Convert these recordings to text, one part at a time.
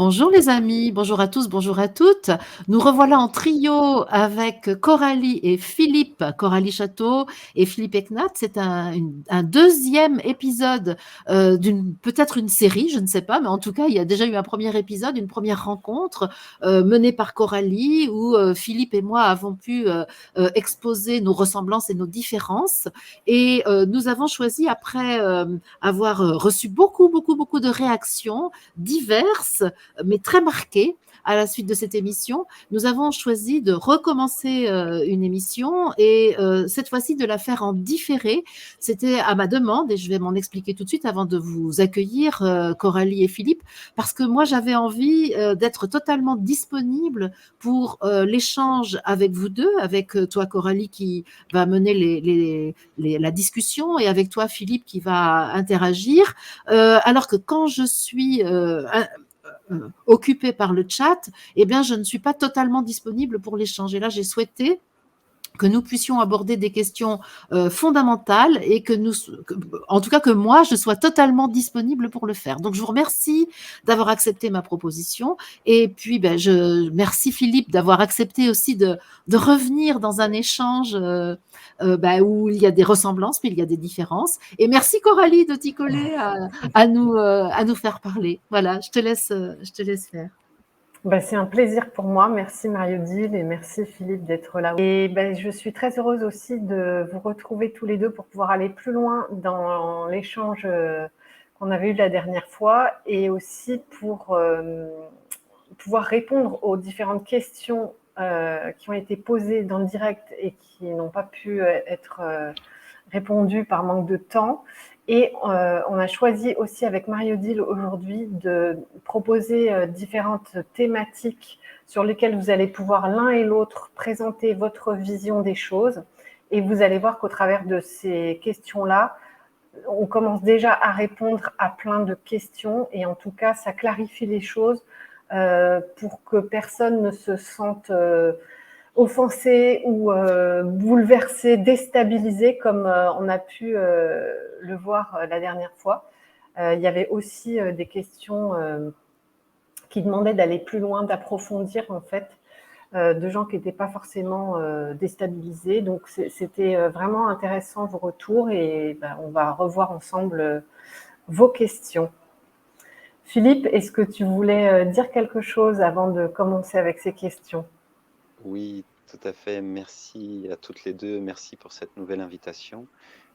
Bonjour les amis, bonjour à tous, bonjour à toutes. Nous revoilà en trio avec Coralie et Philippe, Coralie Château et Philippe Eknat. C'est un deuxième épisode peut-être une série, je ne sais pas, mais en tout cas, il y a déjà eu un premier épisode, une première rencontre menée par Coralie où Philippe et moi avons pu exposer nos ressemblances et nos différences. Et nous avons choisi, après avoir reçu beaucoup de réactions diverses, mais très marquée à la suite de cette émission, nous avons choisi de recommencer une émission et cette fois-ci de la faire en différé. C'était à ma demande et je vais m'en expliquer tout de suite avant de vous accueillir, Coralie et Philippe, parce que moi j'avais envie d'être totalement disponible pour l'échange avec vous deux, avec toi Coralie qui va mener la discussion et avec toi Philippe qui va interagir, alors que quand je suis occupée par le chat, eh bien, je ne suis pas totalement disponible pour l'échange. Et là, j'ai souhaité que nous puissions aborder des questions fondamentales et en tout cas que moi, je sois totalement disponible pour le faire. Donc, je vous remercie d'avoir accepté ma proposition. Et puis, je merci Philippe d'avoir accepté aussi de revenir dans un échange où il y a des ressemblances, mais il y a des différences. Et merci Coralie de t'y coller à nous faire parler. Voilà, je te laisse faire. C'est un plaisir pour moi. Merci Marie-Odile et merci Philippe d'être là. Et je suis très heureuse aussi de vous retrouver tous les deux pour pouvoir aller plus loin dans l'échange qu'on avait eu la dernière fois et aussi pour pouvoir répondre aux différentes questions qui ont été posées dans le direct et qui n'ont pas pu être répondues par manque de temps. Et on a choisi aussi avec Marie-Odile aujourd'hui de proposer différentes thématiques sur lesquelles vous allez pouvoir l'un et l'autre présenter votre vision des choses. Et vous allez voir qu'au travers de ces questions-là, on commence déjà à répondre à plein de questions et en tout cas, ça clarifie les choses pour que personne ne se sente offensé ou bouleversé, déstabilisé comme on a pu le voir la dernière fois. Il y avait aussi des questions qui demandaient d'aller plus loin, d'approfondir en fait, de gens qui n'étaient pas forcément déstabilisés. Donc c'était vraiment intéressant vos retours et on va revoir ensemble vos questions. Philippe, est-ce que tu voulais dire quelque chose avant de commencer avec ces questions ? Oui, tout à fait. Merci à toutes les deux. Merci pour cette nouvelle invitation.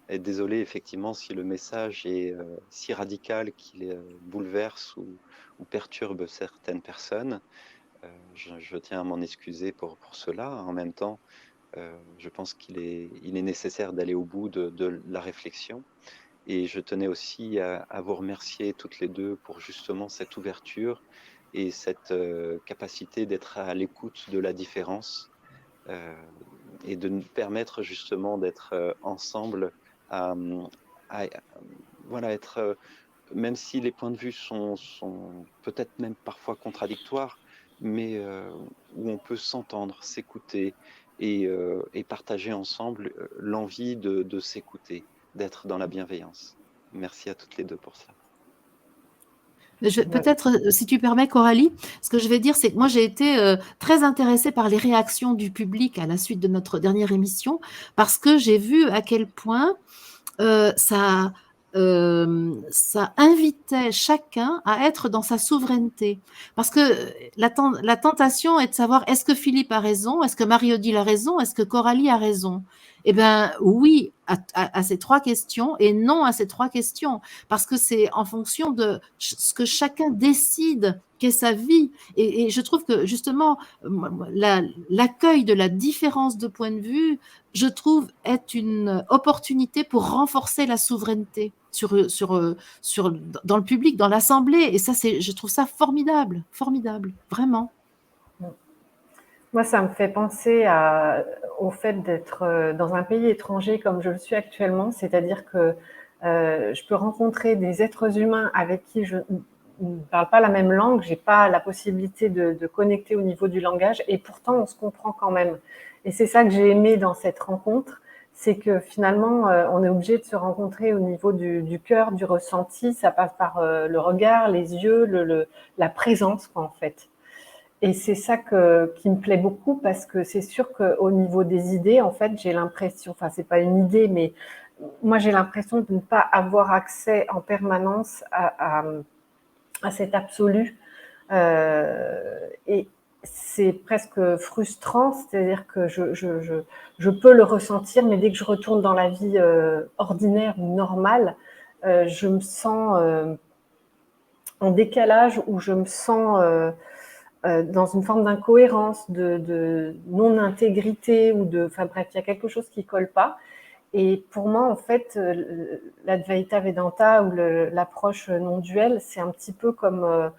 Et désolé, effectivement, si le message est si radical qu'il bouleverse ou perturbe certaines personnes. Je tiens à m'en excuser pour cela. En même temps, je pense qu'il est nécessaire d'aller au bout de la réflexion. Et je tenais aussi à vous remercier toutes les deux pour justement cette ouverture et cette capacité d'être à l'écoute de la différence et de nous permettre justement d'être ensemble voilà, être, même si les points de vue sont peut-être même parfois contradictoires, mais où on peut s'entendre, s'écouter et partager ensemble l'envie de s'écouter, d'être dans la bienveillance. Merci à toutes les deux pour ça. Peut-être, si tu permets, Coralie, ce que je vais dire, c'est que moi, j'ai été très intéressée par les réactions du public à la suite de notre dernière émission, parce que j'ai vu à quel point ça invitait chacun à être dans sa souveraineté. Parce que la tentation est de savoir est-ce que Philippe a raison, est-ce que Marie-Odile a raison, est-ce que Coralie a raison? Eh bien, oui à ces trois questions et non à ces trois questions, parce que c'est en fonction de ce que chacun décide qu'est sa vie. Et je trouve que justement, l'accueil de la différence de point de vue, je trouve, est une opportunité pour renforcer la souveraineté dans le public, dans l'Assemblée. Et ça, je trouve ça formidable, formidable, vraiment. Moi, ça me fait penser au fait d'être dans un pays étranger comme je le suis actuellement, c'est-à-dire que je peux rencontrer des êtres humains avec qui je ne parle pas la même langue, j'ai pas la possibilité de connecter au niveau du langage, et pourtant on se comprend quand même. Et c'est ça que j'ai aimé dans cette rencontre, c'est que finalement, on est obligé de se rencontrer au niveau du cœur, du ressenti. Ça passe par le regard, les yeux, la présence, quoi, en fait. Et c'est ça qui me plaît beaucoup parce que c'est sûr qu'au niveau des idées, en fait, j'ai l'impression, enfin, c'est pas une idée, mais moi, j'ai l'impression de ne pas avoir accès en permanence à cet absolu. Et c'est presque frustrant, c'est-à-dire que je peux le ressentir, mais dès que je retourne dans la vie ordinaire ou normale, je me sens en décalage ou je me sens dans une forme d'incohérence, de non-intégrité ou enfin bref, il y a quelque chose qui colle pas. Et pour moi, en fait, l'Advaita Vedanta ou l'approche non-duelle, c'est un petit peu comme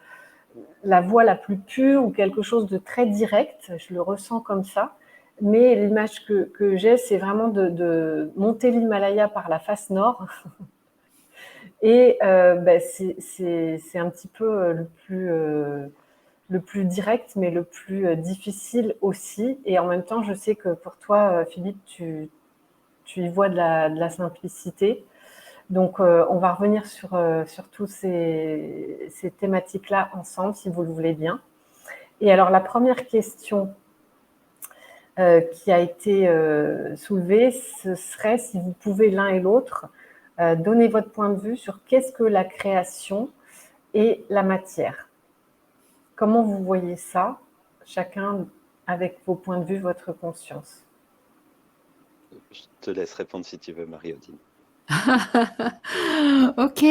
la voie la plus pure ou quelque chose de très direct. Je le ressens comme ça. Mais l'image que j'ai, c'est vraiment de monter l'Himalaya par la face nord. Et c'est un petit peu le plus direct, mais le plus difficile aussi. Et en même temps, je sais que pour toi, Philippe, tu y vois de la simplicité. Donc, on va revenir sur toutes ces thématiques-là ensemble, si vous le voulez bien. Et alors, la première question qui a été soulevée, ce serait si vous pouvez l'un et l'autre donner votre point de vue sur qu'est-ce que la création et la matière. Comment vous voyez ça, chacun avec vos points de vue, votre conscience? Je te laisse répondre si tu veux, Marie-Odile. Ok.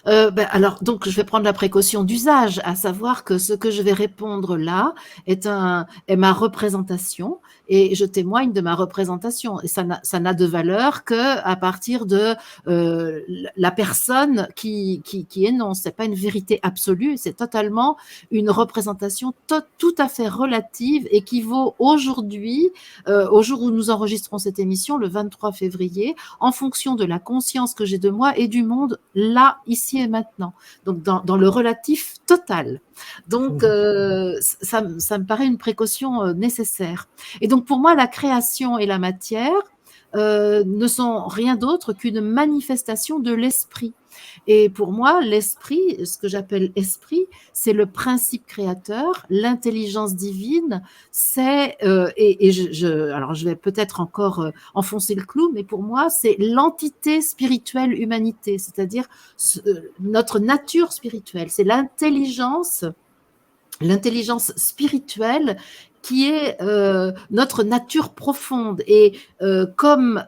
Alors, donc, je vais prendre la précaution d'usage, à savoir que ce que je vais répondre là est ma représentation et je témoigne de ma représentation. Et ça n'a de valeur que à partir de la personne qui énonce. C'est pas une vérité absolue, c'est totalement une représentation tout à fait relative et qui vaut aujourd'hui, au jour où nous enregistrons cette émission, le 23 février, en fonction de la conscience que j'ai de moi et du monde, là, ici et maintenant. Donc, dans le relatif total. Donc, ça me paraît une précaution nécessaire. Et donc, pour moi, la création et la matière ne sont rien d'autre qu'une manifestation de l'esprit. Et pour moi, l'esprit, ce que j'appelle esprit, c'est le principe créateur, l'intelligence divine, alors je vais peut-être encore enfoncer le clou, mais pour moi, c'est l'entité spirituelle humanité, c'est-à-dire notre nature spirituelle, c'est l'intelligence spirituelle qui est notre nature profonde. Et comme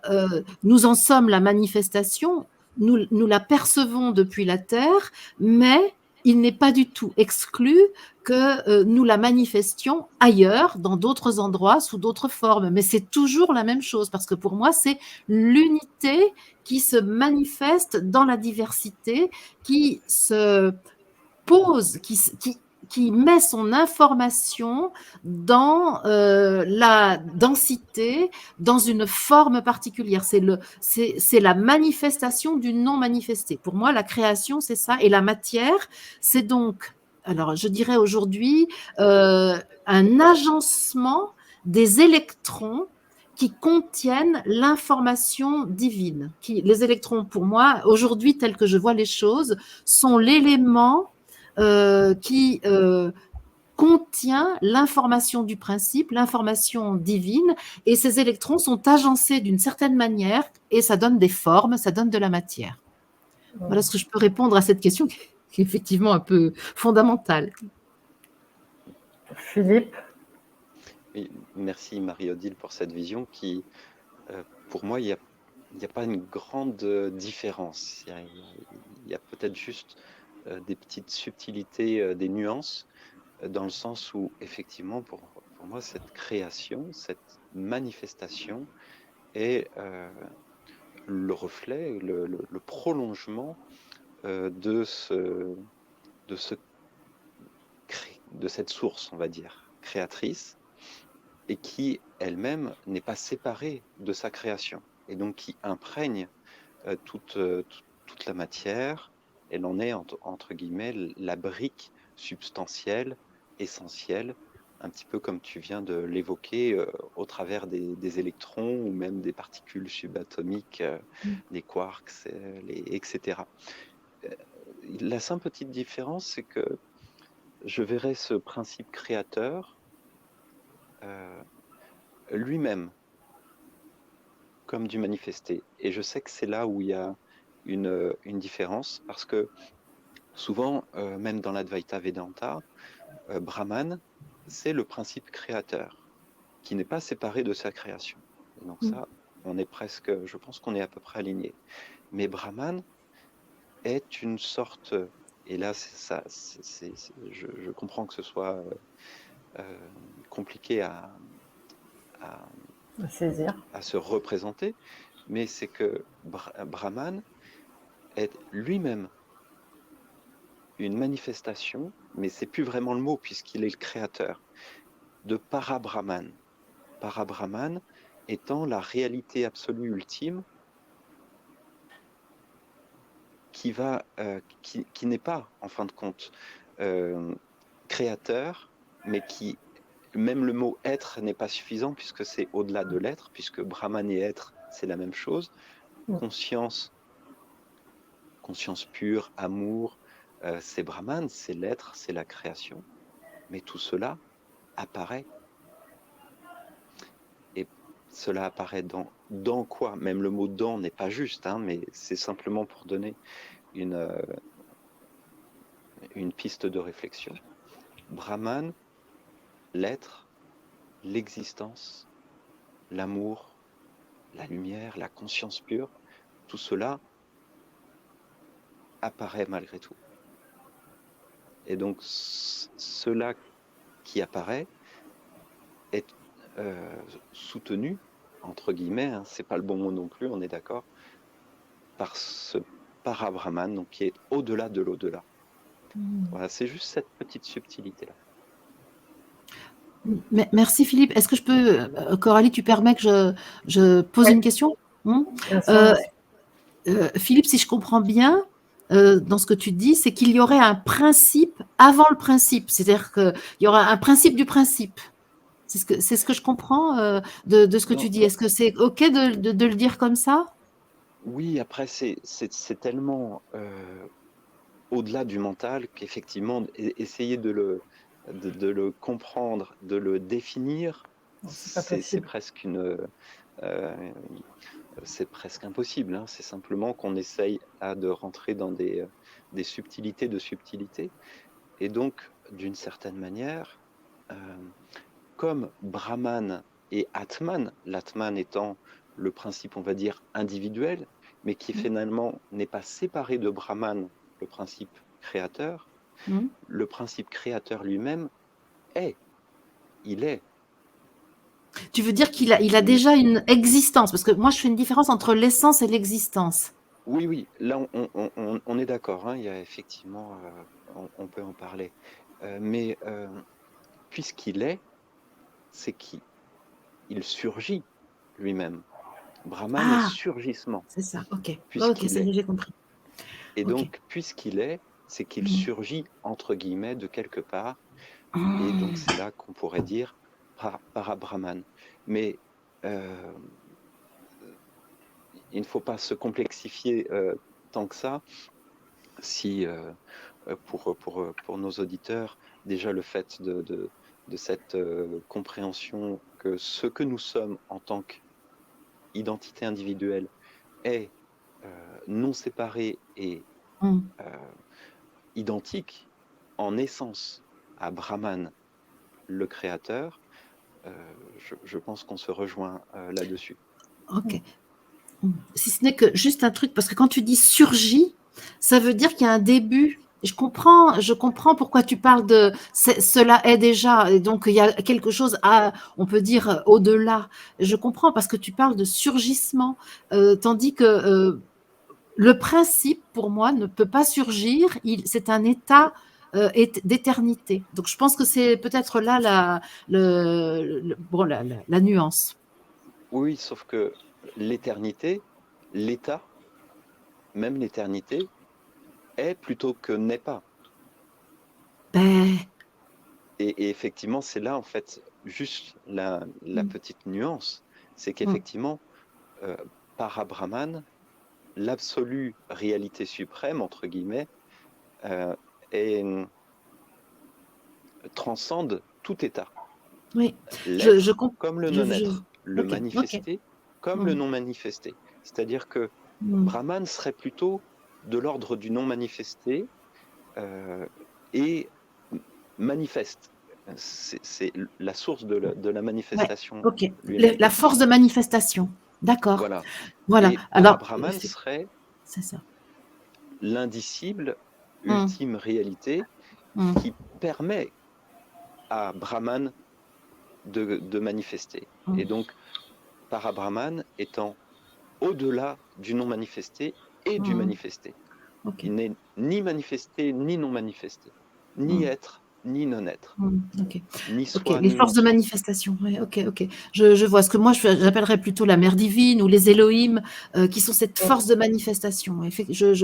nous en sommes la manifestation, nous la percevons depuis la Terre, mais il n'est pas du tout exclu que nous la manifestions ailleurs, dans d'autres endroits, sous d'autres formes. Mais c'est toujours la même chose, parce que pour moi, c'est l'unité qui se manifeste dans la diversité, qui se pose, qui met son information dans la densité, dans une forme particulière. C'est la manifestation du non manifesté. Pour moi, la création, c'est ça. Et la matière, c'est donc, alors je dirais aujourd'hui, un agencement des électrons qui contiennent l'information divine. Les électrons, pour moi, aujourd'hui, tels que je vois les choses, sont l'élément qui contient l'information du principe, l'information divine, et ces électrons sont agencés d'une certaine manière et ça donne des formes, ça donne de la matière. Voilà ce que je peux répondre à cette question qui est effectivement un peu fondamentale. Philippe? Oui, merci Marie-Odile pour cette vision qui, pour moi, il n'y a pas une grande différence. Il y a peut-être juste des petites subtilités, des nuances, dans le sens où, effectivement, pour moi, cette création, cette manifestation est le reflet, le prolongement de cette source, on va dire, créatrice, et qui elle-même n'est pas séparée de sa création, et donc qui imprègne toute la matière. Elle en est, entre guillemets, la brique substantielle, essentielle un petit peu comme tu viens de l'évoquer, au travers des électrons ou même des particules subatomiques, des quarks, etc. La simple petite différence, c'est que je verrais ce principe créateur lui-même comme du manifesté. Et je sais que c'est là où il y a une différence, parce que souvent, même dans l'Advaita Vedanta, Brahman, c'est le principe créateur, qui n'est pas séparé de sa création. Et donc ça, on est presque, je pense qu'on est à peu près aligné. Mais Brahman est une sorte, et là, je comprends que ce soit compliqué à saisir. se représenter, mais c'est que Brahman est lui-même une manifestation, mais c'est plus vraiment le mot puisqu'il est le créateur, de Parabrahman. Parabrahman étant la réalité absolue ultime qui n'est pas, en fin de compte, créateur, mais qui, même le mot être n'est pas suffisant puisque c'est au-delà de l'être, puisque Brahman et être, c'est la même chose. Conscience pure, amour, c'est Brahman, c'est l'être, c'est la création. Mais tout cela apparaît. Et cela apparaît dans quoi? Même le mot dans n'est pas juste, hein, mais c'est simplement pour donner une piste de réflexion. Brahman, l'être, l'existence, l'amour, la lumière, la conscience pure, tout cela apparaît malgré tout. Et donc, cela qui apparaît est soutenu, entre guillemets, hein, c'est pas le bon mot non plus, on est d'accord, par ce Parabrahman, donc qui est au-delà de l'au-delà. Voilà, c'est juste cette petite subtilité-là. Merci Philippe. Est-ce que je peux, Coralie, tu permets que je pose une question? Philippe, si je comprends bien, dans ce que tu dis, c'est qu'il y aurait un principe avant le principe. C'est-à-dire qu'il y aura un principe du principe. C'est ce que je comprends de ce que tu dis. Est-ce que c'est OK de le dire comme ça? Oui, après, c'est tellement au-delà du mental qu'effectivement, essayer de le comprendre, de le définir, c'est presque c'est presque impossible. Hein. C'est simplement qu'on essaye de rentrer dans des subtilités de subtilités. Et donc, d'une certaine manière, comme Brahman et Atman, l'Atman étant le principe, on va dire, individuel, mais qui finalement n'est pas séparé de Brahman, le principe créateur, le principe créateur lui-même il est. Tu veux dire qu'il a déjà une existence? Parce que moi, je fais une différence entre l'essence et l'existence. Oui, là, on est d'accord, hein, il y a effectivement, on peut en parler. Mais puisqu'il est, c'est qu'il surgit lui-même. Brahman est surgissement. C'est ça, ok. Puisqu'il ça y est. est, j'ai compris. Et donc, puisqu'il est, c'est qu'il surgit, entre guillemets, de quelque part. Et donc, c'est là qu'on pourrait dire Parabrahman. Mais il ne faut pas se complexifier tant que ça. Si, pour nos auditeurs, déjà le fait de cette compréhension que ce que nous sommes en tant qu'identité individuelle est non séparé et identique en essence à Brahman, le créateur, je pense qu'on se rejoint là-dessus. Ok. Si ce n'est que juste un truc, parce que quand tu dis surgit, ça veut dire qu'il y a un début. Je comprends pourquoi tu parles de cela est déjà, et donc il y a quelque chose on peut dire, au-delà. Je comprends parce que tu parles de surgissement, tandis que le principe, pour moi, ne peut pas surgir. C'est un état d'éternité. Donc je pense que c'est peut-être là la nuance. Oui, sauf que l'éternité, l'état, même l'éternité, est plutôt que n'est pas. Ben, Et effectivement, c'est là, en fait, juste la Mm. petite nuance, c'est Mm. qu'effectivement, Parabrahman, l'absolue réalité suprême, entre guillemets, euh, est, transcende tout état. Oui, je L'être comprends. comme le non-être, le Ok, ok. manifesté comme le Mm. non-manifesté. C'est-à-dire que Mm. Brahman serait plutôt de l'ordre du non-manifesté et manifeste. C'est la source de la Ouais, manifestation ok. lui-même. La force de manifestation. D'accord. Voilà. Voilà. Et Alors, Parabrahman serait c'est ça. l'indicible, Mm. ultime réalité Mm. qui permet à Brahman de manifester. Et Mm. donc, Parabrahman étant au-delà du non manifesté et du Mm. manifesté. Ok. Il n'est ni manifesté ni non manifesté, ni Mm. être ni non-être, Mm. Ok. ni Ok. soi Les ni forces de non-soi. manifestation. Ouais, ok, ok. Je vois. Ce que moi, j'appellerais plutôt la mère divine ou les Elohim, qui sont cette force de manifestation.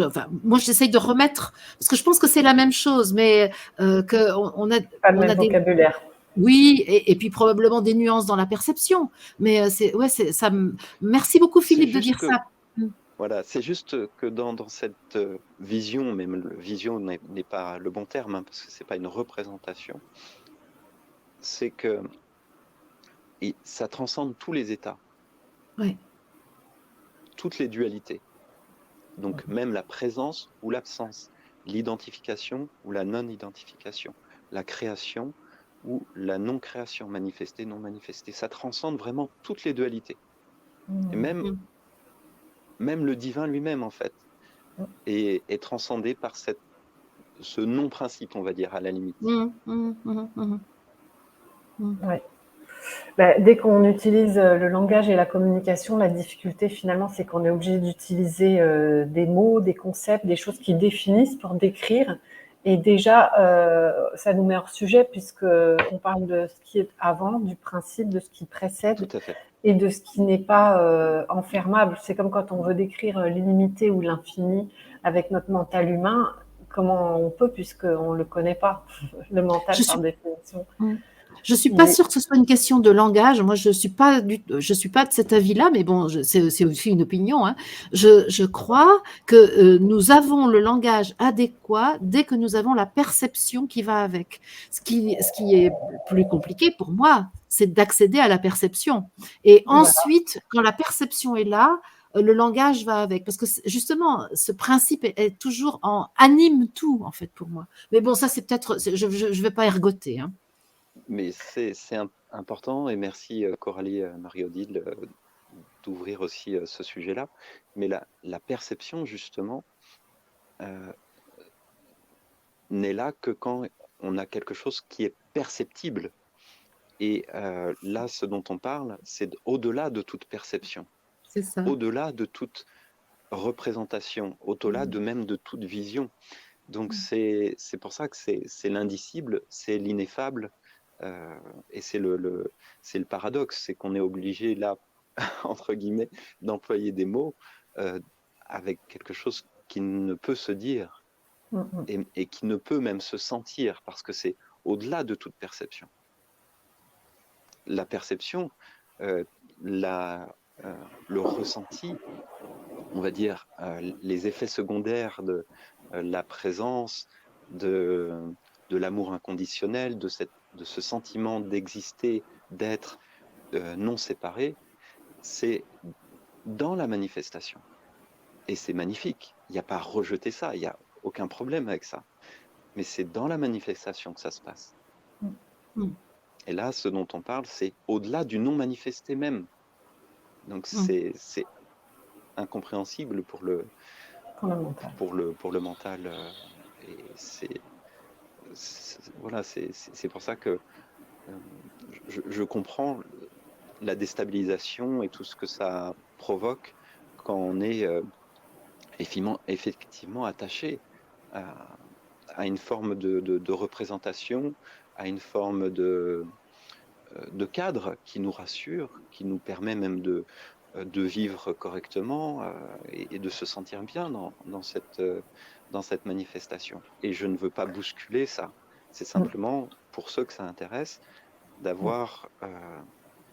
Enfin, moi, j'essaye de remettre, parce que je pense que c'est la même chose, mais Pas le on a même des. vocabulaire. Oui, et puis probablement des nuances dans la perception. Mais ouais, merci beaucoup, C'est Philippe, de juste dire que ça. Mm. Voilà, c'est juste que dans cette vision, même vision n'est pas le bon terme, hein, parce que c'est pas une représentation, c'est que ça transcende tous les états, Ouais. toutes les dualités. Donc même la présence ou l'absence, l'identification ou la non-identification, la création ou la non-création, manifestée, non manifestée, ça transcende vraiment toutes les dualités. Et même, Mm. même le divin lui-même, en fait, est transcendé par ce non-principe, on va dire, à la limite. Mm. Mm. Mm. Mm. Mm. Ouais. Bah, dès qu'on utilise le langage et la communication, la difficulté finalement, c'est qu'on est obligé d'utiliser des mots, des concepts, des choses qui définissent pour décrire. Et déjà, ça nous met hors sujet puisqu'on parle de ce qui est avant, du principe, de ce qui Tout précède à fait. et de ce qui n'est pas enfermable. C'est comme quand on veut décrire l'illimité ou l'infini avec notre mental humain. Comment on peut puisqu'on ne le connaît pas, le mental Je par suis définition. Mm. Je suis Il pas est... sûre que ce soit une question de langage. Moi, je suis pas de cet avis-là, mais bon, c'est aussi une opinion, hein. Je crois que nous avons le langage adéquat dès que nous avons la perception qui va avec. Ce qui est plus compliqué pour moi, c'est d'accéder à la perception. Et Voilà. ensuite, quand la perception est là, le langage va avec. Parce que justement, ce principe est toujours anime tout, en fait, pour moi. Mais bon, ça, c'est peut-être, je vais pas ergoter, hein. Mais c'est important, et merci Coralie Marie-Odile d'ouvrir aussi ce sujet-là. Mais la perception, justement, euh, n'est là que quand on a quelque chose qui est perceptible. Et là, ce dont on parle, c'est au-delà de toute perception, C'est ça. au-delà de toute représentation, au-delà de même de toute vision. Donc c'est pour ça que c'est l'indicible, c'est l'ineffable, et c'est c'est le paradoxe, c'est qu'on est obligé là, entre guillemets, d'employer des mots avec quelque chose qui ne peut se dire et qui ne peut même se sentir, parce que c'est au-delà de toute perception. La perception, euh, le ressenti, on va dire, les effets secondaires de la présence, de l'amour inconditionnel, de ce sentiment d'exister, d'être non séparé, c'est dans la manifestation. Et c'est magnifique. Il n'y a pas à rejeter ça, il n'y a aucun problème avec ça. Mais c'est dans la manifestation que ça se passe. Mm. Et là, ce dont on parle, c'est au-delà du non manifesté même. Donc Mm. c'est incompréhensible pour le, Pour le mental. pour le mental. Et voilà, c'est pour ça que je comprends la déstabilisation et tout ce que ça provoque quand on est effectivement attaché à, à une forme de représentation, à une forme de cadre qui nous rassure, qui nous permet même de vivre correctement et de se sentir bien dans cette manifestation. Et je ne veux pas bousculer ça. C'est simplement, pour ceux que ça intéresse, d'avoir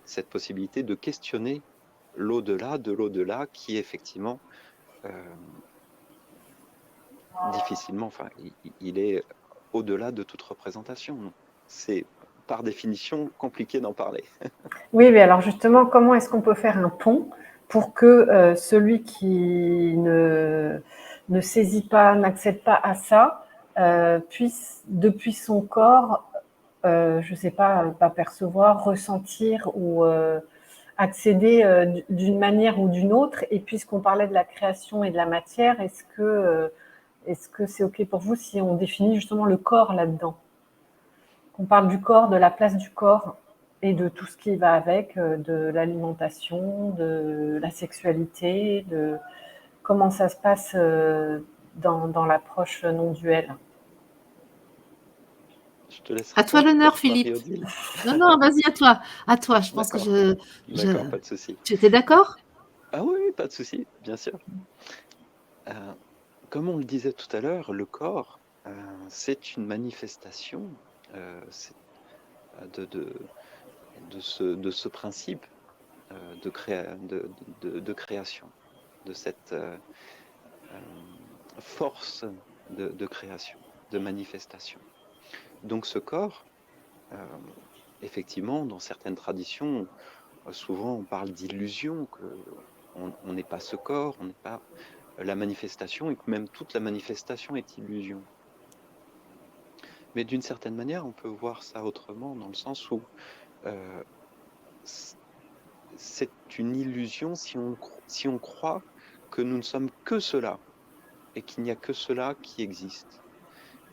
cette possibilité de questionner l'au-delà de l'au-delà qui effectivement difficilement, enfin, il est au-delà de toute représentation. C'est par définition compliqué d'en parler. Oui, mais alors justement, comment est-ce qu'on peut faire un pont pour que celui qui ne saisit pas, n'accède pas à ça, puisse, depuis son corps, je ne sais pas percevoir, ressentir ou accéder d'une manière ou d'une autre. Et puisqu'on parlait de la création et de la matière, est-ce que c'est OK pour vous si on définit justement le corps là-dedans? Qu'on parle du corps, de la place du corps et de tout ce qui va avec, de l'alimentation, de la sexualité, de comment ça se passe dans l'approche non duelle. Je te laisse À toi répondre l'honneur, peut-être, Philippe. Marie-Odile. Non, vas-y, à toi. À toi, je pense que D'accord, d'accord, pas de souci. Tu étais d'accord? Ah oui, pas de souci, bien sûr. Comme on le disait tout à l'heure, le corps, c'est une manifestation de ce principe de création, de cette force de création, de manifestation. Donc ce corps, effectivement, dans certaines traditions, souvent on parle d'illusion, qu'on n'est pas ce corps, on n'est pas la manifestation, et que même toute la manifestation est illusion. Mais d'une certaine manière, on peut voir ça autrement, dans le sens où c'est une illusion si on croit que nous ne sommes que cela, et qu'il n'y a que cela qui existe.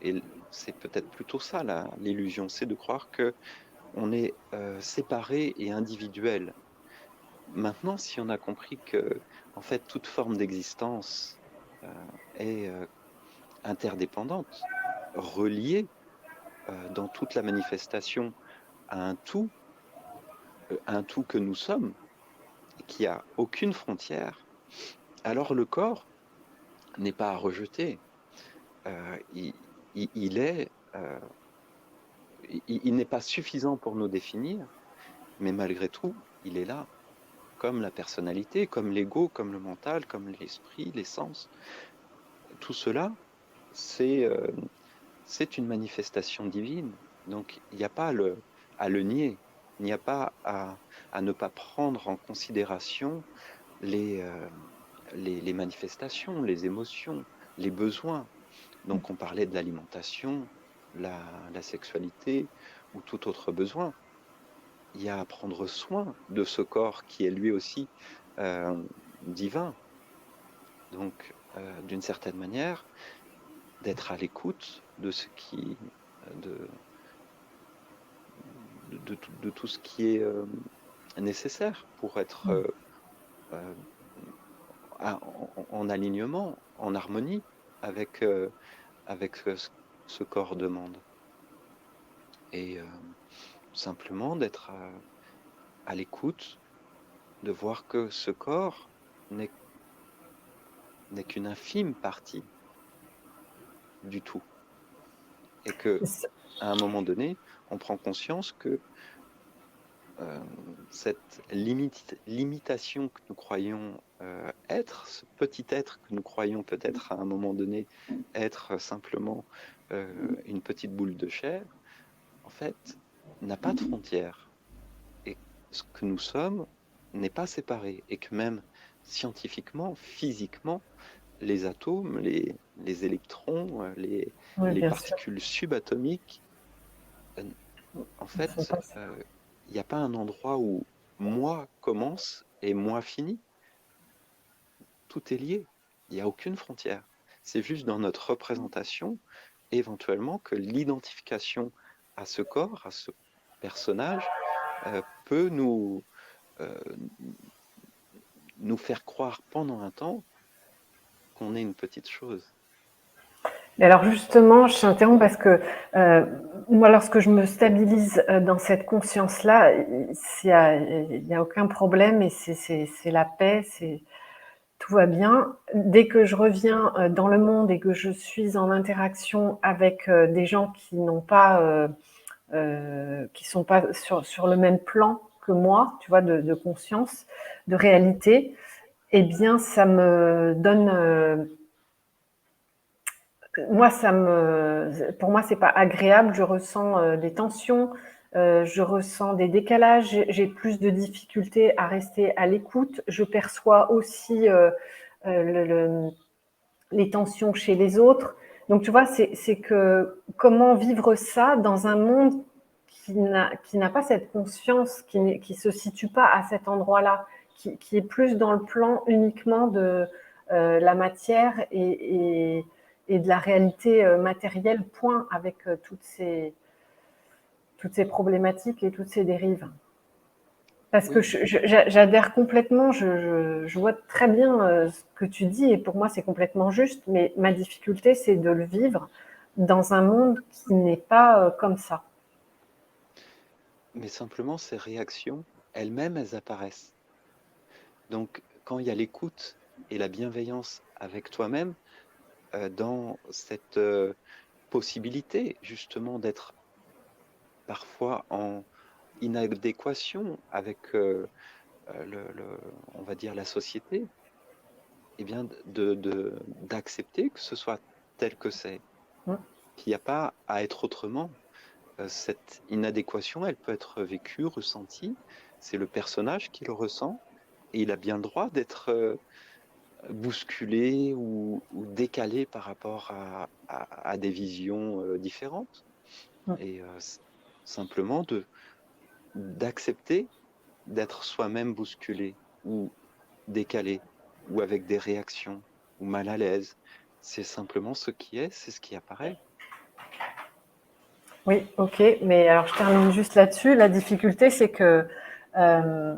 Et c'est peut-être plutôt ça, l'illusion, c'est de croire qu'on est séparé et individuel. Maintenant, si on a compris que, en fait, toute forme d'existence est interdépendante, reliée dans toute la manifestation à un tout que nous sommes, et qui a aucune frontière, alors le corps n'est pas à rejeter. Il n'est pas suffisant pour nous définir, mais malgré tout, il est là, comme la personnalité, comme l'ego, comme le mental, comme l'esprit, les sens. Tout cela, c'est une manifestation divine. Donc, il n'y a pas à le nier, il n'y a pas à ne pas prendre en considération les manifestations, les émotions, les besoins. Donc, on parlait de l'alimentation, la sexualité ou tout autre besoin. Il y a à prendre soin de ce corps qui est lui aussi divin. Donc, d'une certaine manière, d'être à l'écoute de ce qui, de tout ce qui est nécessaire pour être en alignement, en harmonie avec ce corps demande. Et simplement d'être à l'écoute, de voir que ce corps n'est qu'une infime partie du tout. Et que, à un moment donné, on prend conscience que cette limitation que nous croyons être, ce petit être que nous croyons peut-être à un moment donné être simplement une petite boule de chair, en fait, n'a pas de frontières. Et ce que nous sommes n'est pas séparé. Et que même scientifiquement, physiquement, les atomes, les électrons, les particules subatomiques, en fait, il n'y a pas un endroit où moi commence et moi finis. Tout est lié. Il n'y a aucune frontière. C'est juste dans notre représentation, éventuellement, que l'identification à ce corps, à ce personnage, peut nous faire croire pendant un temps qu'on est une petite chose. Et alors justement, je t'interromps parce que moi, lorsque je me stabilise dans cette conscience-là, il n'y a aucun problème et c'est la paix, tout va bien. Dès que je reviens dans le monde et que je suis en interaction avec des gens qui n'ont pas, qui sont pas sur le même plan que moi, tu vois, de conscience, de réalité, eh bien, ça me donne, moi, pour moi, c'est pas agréable. Je ressens des tensions, je ressens des décalages. J'ai plus de difficultés à rester à l'écoute. Je perçois aussi les tensions chez les autres. Donc, tu vois, c'est que comment vivre ça dans un monde qui n'a pas cette conscience, qui se situe pas à cet endroit-là, qui est plus dans le plan uniquement de la matière et de la réalité matérielle, point, avec toutes ces problématiques et toutes ces dérives. Parce que Oui, j'adhère complètement, je vois très bien ce que tu dis et pour moi c'est complètement juste, mais ma difficulté c'est de le vivre dans un monde qui n'est pas comme ça. mais simplement ces réactions, elles-mêmes, elles apparaissent. Donc, quand il y a l'écoute et la bienveillance avec toi-même, dans cette possibilité justement d'être parfois en inadéquation avec on va dire la société, eh bien d'accepter que ce soit tel que c'est, Mm. qu'il n'y a pas à être autrement. Cette inadéquation, elle peut être vécue, ressentie. C'est le personnage qui le ressent et il a bien le droit d'être bousculé ou décalé par rapport à des visions différentes. Mm. Et simplement d'accepter d'être soi-même bousculé ou décalé ou avec des réactions ou mal à l'aise. C'est simplement ce qui est, c'est ce qui apparaît. Oui, ok, mais alors je termine juste là-dessus. La difficulté c'est que euh,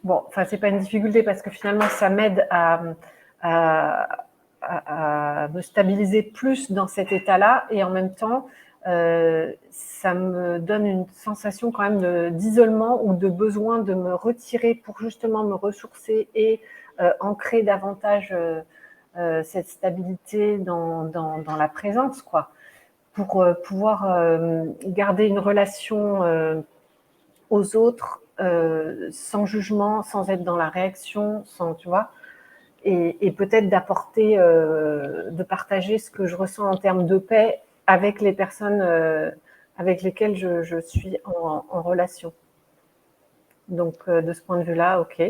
bon, enfin c'est pas une difficulté parce que finalement ça m'aide à, à me stabiliser plus dans cet état-là et en même temps ça me donne une sensation quand même d'isolement ou de besoin de me retirer pour justement me ressourcer et ancrer davantage cette stabilité dans la présence, quoi, pour pouvoir garder une relation aux autres sans jugement, sans être dans la réaction, sans, tu vois, et peut-être d'apporter, de partager ce que je ressens en termes de paix avec les personnes avec lesquelles je suis en relation. Donc, de ce point de vue-là, ok.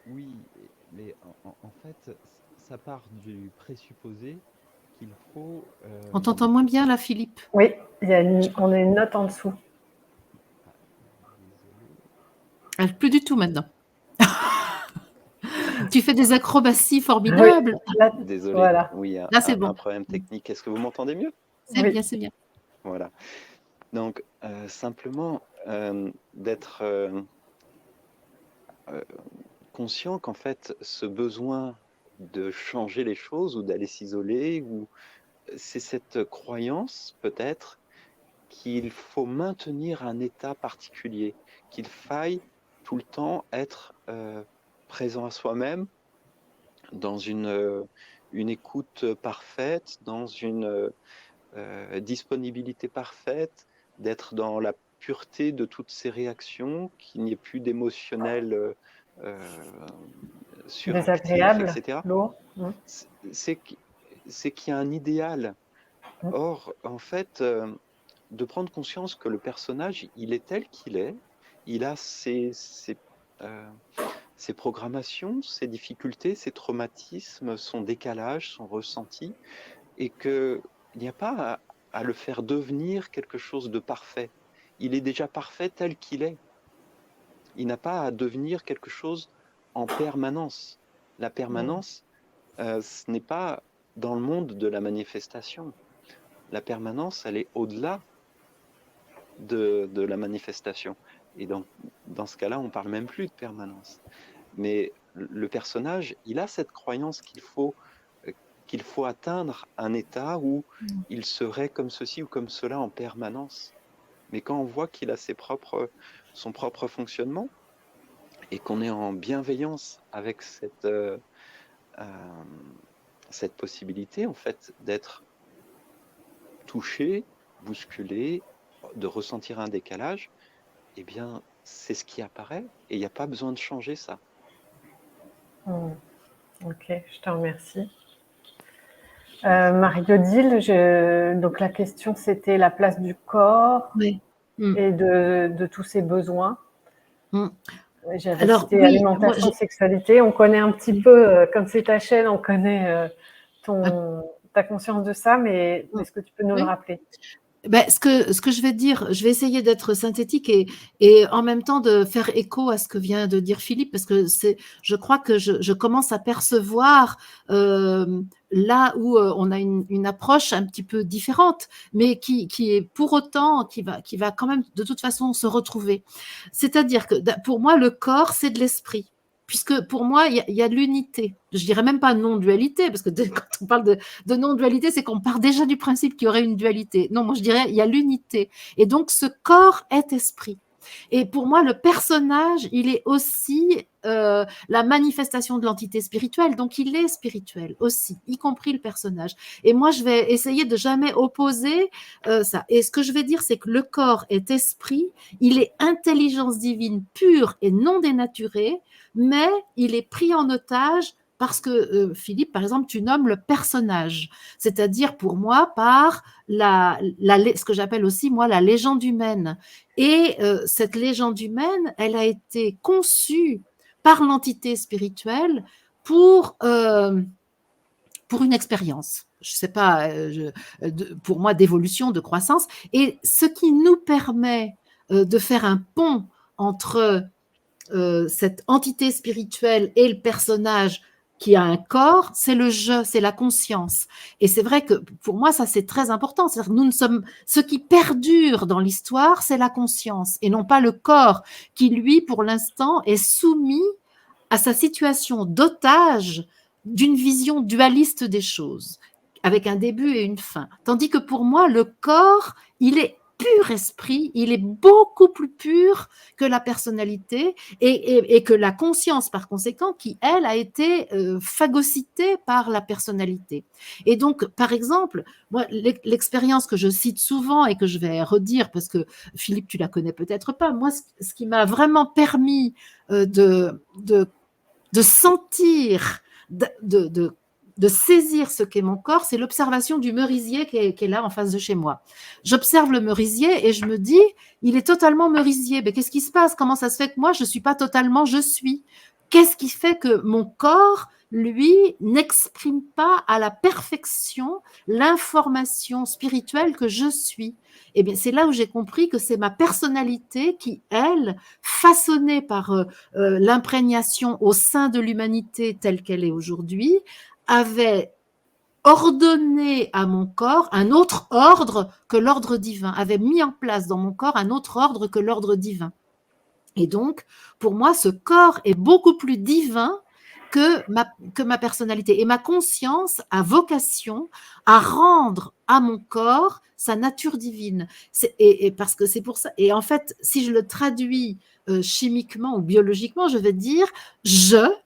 Oui, mais en fait, ça part du présupposé qu'il faut... On t'entend moins bien là, Philippe. Oui, on a une note en dessous. Ah, désolé. Plus du tout maintenant. Tu fais des acrobaties Oui, formidables. là, Désolé, voilà. oui, Là, c'est un bon. problème technique. Est-ce que vous m'entendez mieux? C'est Oui, bien, c'est bien. Voilà. Donc, simplement d'être conscient qu'en fait, ce besoin de changer les choses ou d'aller s'isoler, ou c'est cette croyance peut-être qu'il faut maintenir un état particulier, qu'il faille tout le temps être présent à soi-même, dans une écoute parfaite, dans une disponibilité parfaite, d'être dans la pureté de toutes ces réactions, qu'il n'y ait plus d'émotionnel suractif, désagréable, etc. lourd. C'est qu'il y a un idéal. Or, en fait, de prendre conscience que le personnage, il est tel qu'il est, il a ses programmations, ses difficultés, ses traumatismes, son décalage, son ressenti, et qu'il n'y a pas à le faire devenir quelque chose de parfait. Il est déjà parfait tel qu'il est. Il n'a pas à devenir quelque chose en permanence. La permanence, ce n'est pas dans le monde de la manifestation. La permanence, elle est au-delà de la manifestation. Et donc, dans ce cas-là, on ne parle même plus de permanence. Mais le personnage, il a cette croyance qu'il faut atteindre un état où il serait comme ceci ou comme cela en permanence. Mais quand on voit qu'il a son propre fonctionnement et qu'on est en bienveillance avec cette possibilité, en fait, d'être touché, bousculé, de ressentir un décalage, eh bien, c'est ce qui apparaît et il n'y a pas besoin de changer ça. Ok, je te remercie. Marie-Odile, donc la question c'était la place du corps Oui. et de tous ses besoins. J'avais Alors, cité oui, moi, alimentation, sexualité. On connaît un petit peu, comme c'est ta chaîne, on connaît ta conscience de ça, mais est-ce que tu peux nous le oui. rappeler? Ben, ce que je vais dire, je vais essayer d'être synthétique et en même temps de faire écho à ce que vient de dire Philippe, parce que je crois que je commence à percevoir là où on a une approche un petit peu différente, mais qui est pour autant, qui va quand même de toute façon se retrouver. C'est-à-dire que pour moi, le corps, c'est de l'esprit. Puisque pour moi, il y a l'unité. Je dirais même pas non-dualité, parce que quand on parle de non-dualité, c'est qu'on part déjà du principe qu'il y aurait une dualité. Non, moi je dirais il y a l'unité. Et donc ce corps est esprit. Et pour moi, le personnage, il est aussi la manifestation de l'entité spirituelle, donc il est spirituel aussi, y compris le personnage. Et moi, je vais essayer de jamais opposer ça. Et ce que je vais dire, c'est que le corps est esprit, il est intelligence divine pure et non dénaturée, mais il est pris en otage parce que, Philippe, par exemple, tu nommes le personnage, c'est-à-dire pour moi par ce que j'appelle aussi, moi, la légende humaine. Et cette légende humaine, elle a été conçue par l'entité spirituelle pour une expérience. Je ne sais pas, pour moi, d'évolution, de croissance. Et ce qui nous permet de faire un pont entre cette entité spirituelle et le personnage qui a un corps, c'est le je, c'est la conscience. Et c'est vrai que pour moi, ça c'est très important. C'est-à-dire que nous ne sommes, ce qui perdure dans l'histoire, c'est la conscience et non pas le corps qui, lui, pour l'instant, est soumis à sa situation d'otage d'une vision dualiste des choses, avec un début et une fin. Tandis que pour moi, le corps, il est pur esprit, il est beaucoup plus pur que la personnalité et que la conscience, par conséquent, qui, elle, a été phagocytée par la personnalité. Et donc, par exemple, moi, l'expérience que je cite souvent et que je vais redire, parce que Philippe, tu la connais peut-être pas, moi, ce qui m'a vraiment permis de sentir, de saisir ce qu'est mon corps, c'est l'observation du merisier qui est là en face de chez moi. J'observe le merisier et je me dis, il est totalement merisier. Mais qu'est-ce qui se passe? Comment ça se fait que moi, je ne suis pas totalement je suis? Qu'est-ce qui fait que mon corps, lui, n'exprime pas à la perfection l'information spirituelle que je suis? Eh bien, c'est là où j'ai compris que c'est ma personnalité qui, elle, façonnée par l'imprégnation au sein de l'humanité telle qu'elle est aujourd'hui, avait ordonné à mon corps un autre ordre que l'ordre divin, avait mis en place dans mon corps un autre ordre que l'ordre divin. Et donc, pour moi, ce corps est beaucoup plus divin que ma personnalité. Et ma conscience a vocation à rendre à mon corps sa nature divine. Et parce que c'est pour ça. Et en fait, si je le traduis chimiquement ou biologiquement, je vais dire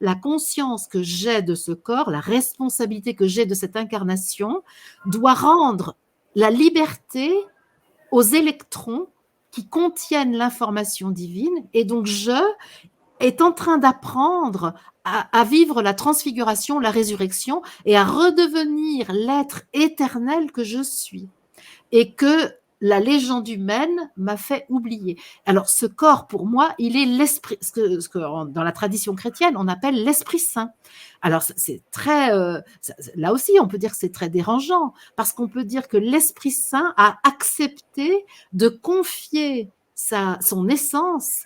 la conscience que j'ai de ce corps, la responsabilité que j'ai de cette incarnation, doit rendre la liberté aux électrons qui contiennent l'information divine. Et donc, est en train d'apprendre à vivre la transfiguration, la résurrection et à redevenir l'être éternel que je suis et que la légende humaine m'a fait oublier. Alors, ce corps, pour moi, il est l'esprit, ce que dans la tradition chrétienne, on appelle l'Esprit Saint. Alors, c'est très, là aussi, on peut dire que c'est très dérangeant, parce qu'on peut dire que l'Esprit Saint a accepté de confier son essence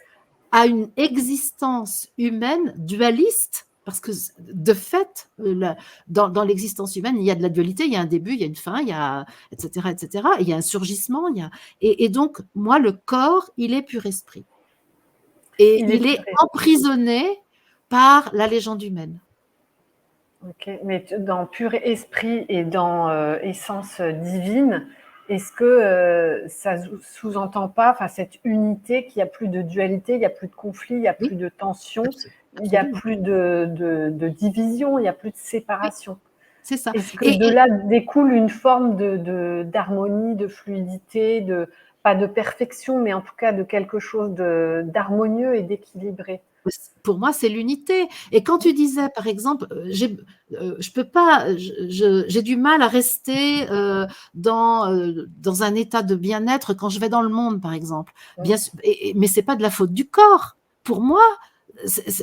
à une existence humaine dualiste, parce que de fait, dans l'existence humaine, il y a de la dualité, il y a un début, il y a une fin, il y a etc., etc. Il y a un surgissement, et donc moi, le corps, il est pur esprit, et il est emprisonné par la légende humaine. Ok, mais dans pur esprit et dans essence divine, est-ce que ça sous-entend pas, cette unité, qu'il n'y a plus de dualité, il n'y a plus de conflit, il n'y a plus de tension, il n'y a plus de division, il n'y a plus de séparation. C'est ça. Est-ce que de là découle une forme d'harmonie, de fluidité, pas de perfection, mais en tout cas de quelque chose d'harmonieux et d'équilibré? Pour moi, c'est l'unité. Et quand tu disais, par exemple, je peux pas, j'ai du mal à rester dans un état de bien-être quand je vais dans le monde, par exemple. Bien sûr, mais c'est pas de la faute du corps. Pour moi,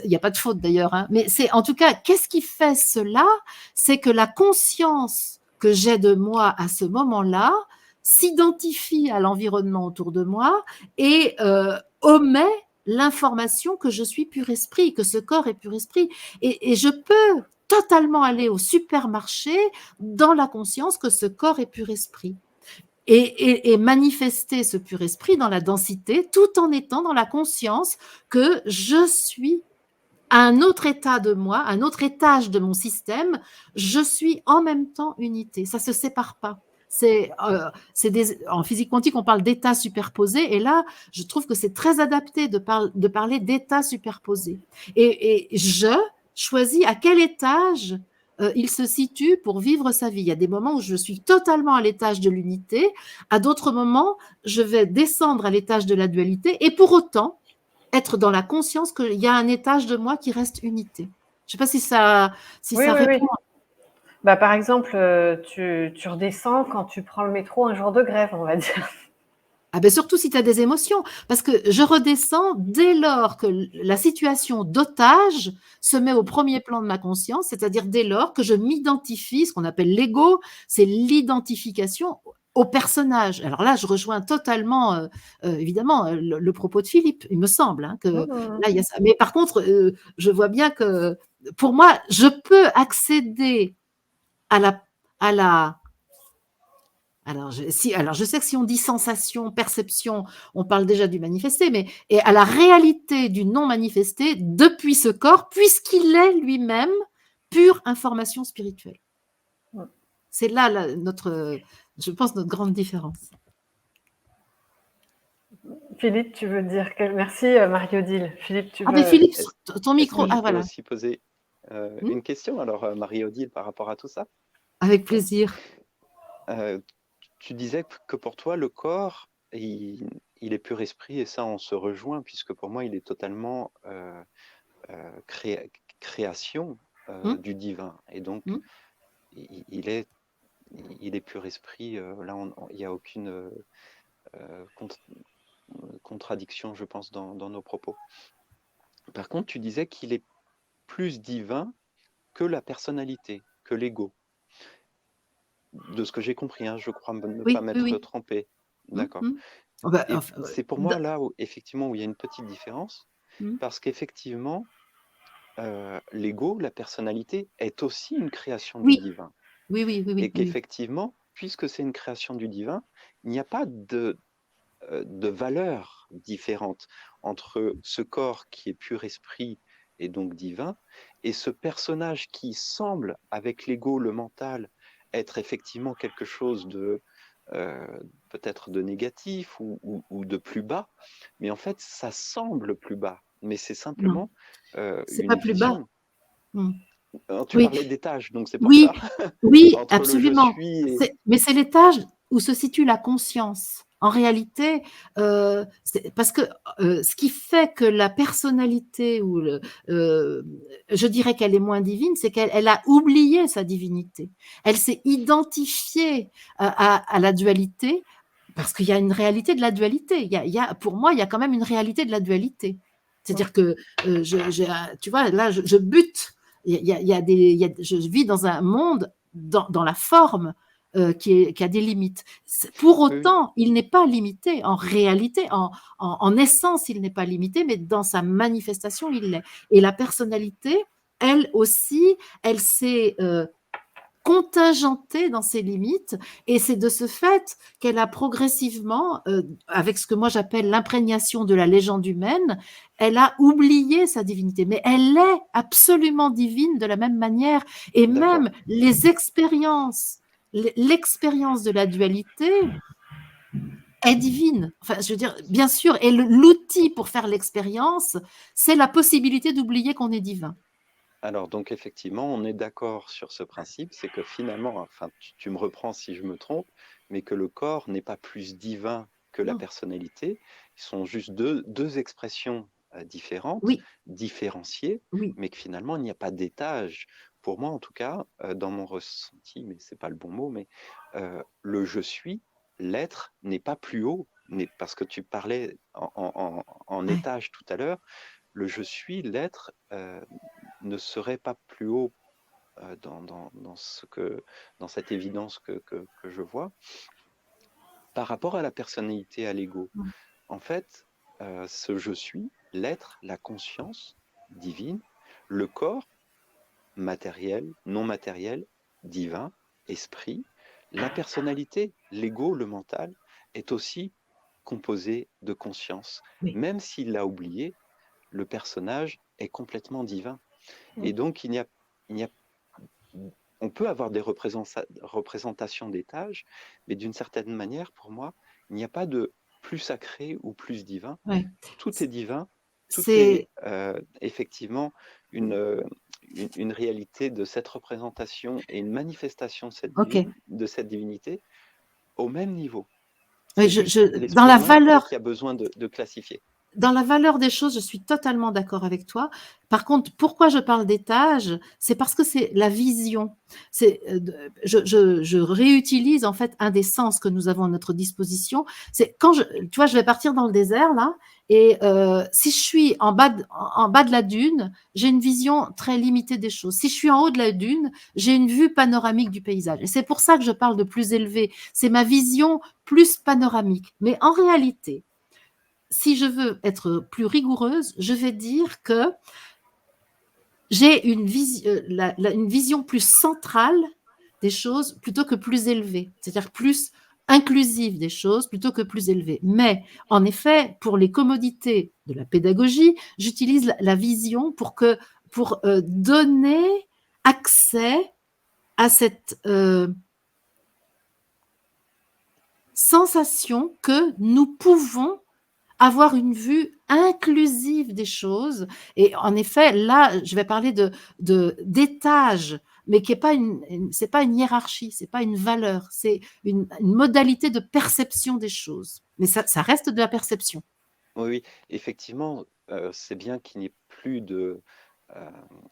il n'y a pas de faute d'ailleurs, hein, mais c'est en tout cas, qu'est-ce qui fait cela? C'est que la conscience que j'ai de moi à ce moment-là s'identifie à l'environnement autour de moi et omet l'information que je suis pur esprit, que ce corps est pur esprit. Et je peux totalement aller au supermarché dans la conscience que ce corps est pur esprit. Et manifester ce pur esprit dans la densité, tout en étant dans la conscience que je suis à un autre état de moi, un autre étage de mon système, je suis en même temps unité. Ça ne se sépare pas. En physique quantique, on parle d'états superposés, et là, je trouve que c'est très adapté de parler d'états superposés. Et je choisis à quel étage il se situe pour vivre sa vie. Il y a des moments où je suis totalement à l'étage de l'unité, à d'autres moments, je vais descendre à l'étage de la dualité, et pour autant, être dans la conscience qu'il y a un étage de moi qui reste unité. Je ne sais pas si ça répond. Oui. Par exemple, tu redescends quand tu prends le métro un jour de grève, on va dire. Surtout si tu as des émotions, parce que je redescends dès lors que la situation d'otage se met au premier plan de ma conscience, c'est-à-dire dès lors que je m'identifie, ce qu'on appelle l'ego, c'est l'identification au personnage. Alors là, je rejoins totalement, évidemment, le propos de Philippe, il me semble, hein, que là, il y a ça. Mais par contre, je vois bien que, pour moi, je peux accéder à la alors, je sais que si on dit sensation, perception, on parle déjà du manifesté, mais et à la réalité du non manifesté depuis ce corps, puisqu'il est lui-même pure information spirituelle. C'est là je pense, notre grande différence. Philippe, tu veux dire que... Merci Marie-Odile. Philippe, tu veux... mais Philippe, ton micro... Je peux aussi poser une question, alors Marie-Odile, par rapport à tout ça? Avec plaisir. Tu disais que pour toi, le corps, il est pur esprit, et ça, on se rejoint, puisque pour moi, il est totalement création du divin. Et donc, il est pur esprit. Là, il n'y a aucune contradiction, je pense, dans nos propos. Par contre, tu disais qu'il est plus divin que la personnalité, que l'ego. De ce que j'ai compris, hein, je crois ne pas m'être trompé. D'accord. C'est pour moi là où effectivement où il y a une petite différence, parce qu'effectivement, l'ego, la personnalité, est aussi une création du divin. Oui. Et qu'effectivement, puisque c'est une création du divin, il n'y a pas de valeurs différentes entre ce corps qui est pur esprit et donc divin, et ce personnage qui semble, avec l'ego, le mental, être effectivement quelque chose de peut-être de négatif ou de plus bas, mais en fait ça semble plus bas, mais c'est simplement c'est une pas plus bas. Tu parlais d'étage, donc c'est pour ça. Oui, absolument. Mais c'est l'étage où se situe la conscience. En réalité, parce que ce qui fait que la personnalité, je dirais qu'elle est moins divine, c'est qu'elle a oublié sa divinité. Elle s'est identifiée à la dualité, parce qu'il y a une réalité de la dualité. Pour moi, il y a quand même une réalité de la dualité. C'est-à-dire que, tu vois, là, je bute. Je vis dans un monde, dans la forme, qui a des limites. Pour autant, il n'est pas limité. En réalité, en essence, il n'est pas limité, mais dans sa manifestation, il l'est. Et la personnalité, elle aussi, elle s'est contingentée dans ses limites, et c'est de ce fait qu'elle a progressivement, avec ce que moi j'appelle l'imprégnation de la légende humaine, elle a oublié sa divinité, mais elle est absolument divine de la même manière, et même l'expérience de la dualité est divine. Enfin, je veux dire, bien sûr, et l'outil pour faire l'expérience, c'est la possibilité d'oublier qu'on est divin. Alors, donc effectivement, on est d'accord sur ce principe, c'est que finalement, enfin, tu me reprends si je me trompe, mais que le corps n'est pas plus divin que la Non. personnalité. Ils sont juste deux expressions différentes, Oui, différenciées, oui, mais que finalement, il n'y a pas d'étage. Pour moi, en tout cas, dans mon ressenti, mais c'est pas le bon mot, mais le je suis, l'être n'est pas plus haut, parce que tu parlais en ouais, étage tout à l'heure, le je suis, l'être, ne serait pas plus haut dans cette évidence que je vois par rapport à la personnalité, à l'ego. mm, En fait, ce je suis, l'être, la conscience divine, le corps matériel, non matériel, divin, esprit, la personnalité, l'ego, le mental, est aussi composé de conscience. oui, Même s'il l'a oublié, le personnage est complètement divin. mm, Et donc, il n'y a on peut avoir des représentations d'étages, mais d'une certaine manière, pour moi, il n'y a pas de plus sacré ou plus divin. ouais. Tout est divin, tout est C'est effectivement une, une réalité de cette représentation et une manifestation OK. de cette divinité au même niveau. Oui, C'est juste dans l'esprit la humain, après, valeur qui a besoin de classifier. Dans la valeur des choses, je suis totalement d'accord avec toi. Par contre, pourquoi je parle d'étage? C'est parce que c'est la vision. C'est, je réutilise en fait un des sens que nous avons à notre disposition. C'est quand tu vois, je vais partir dans le désert là, et si je suis en bas de la dune, j'ai une vision très limitée des choses. Si je suis en haut de la dune, j'ai une vue panoramique du paysage. Et c'est pour ça que je parle de plus élevé. C'est ma vision plus panoramique. Mais en réalité, si je veux être plus rigoureuse, je vais dire que j'ai une vision plus centrale des choses plutôt que plus élevée, c'est-à-dire plus inclusive des choses plutôt que plus élevée. Mais en effet, pour les commodités de la pédagogie, j'utilise la vision pour donner accès à cette sensation que nous pouvons avoir une vue inclusive des choses. Et en effet, là, je vais parler d'étage, mais qui est pas c'est pas une hiérarchie, c'est pas une valeur, c'est une modalité de perception des choses. Mais ça reste de la perception. Oui, oui, effectivement, c'est bien qu'il n'y ait plus euh,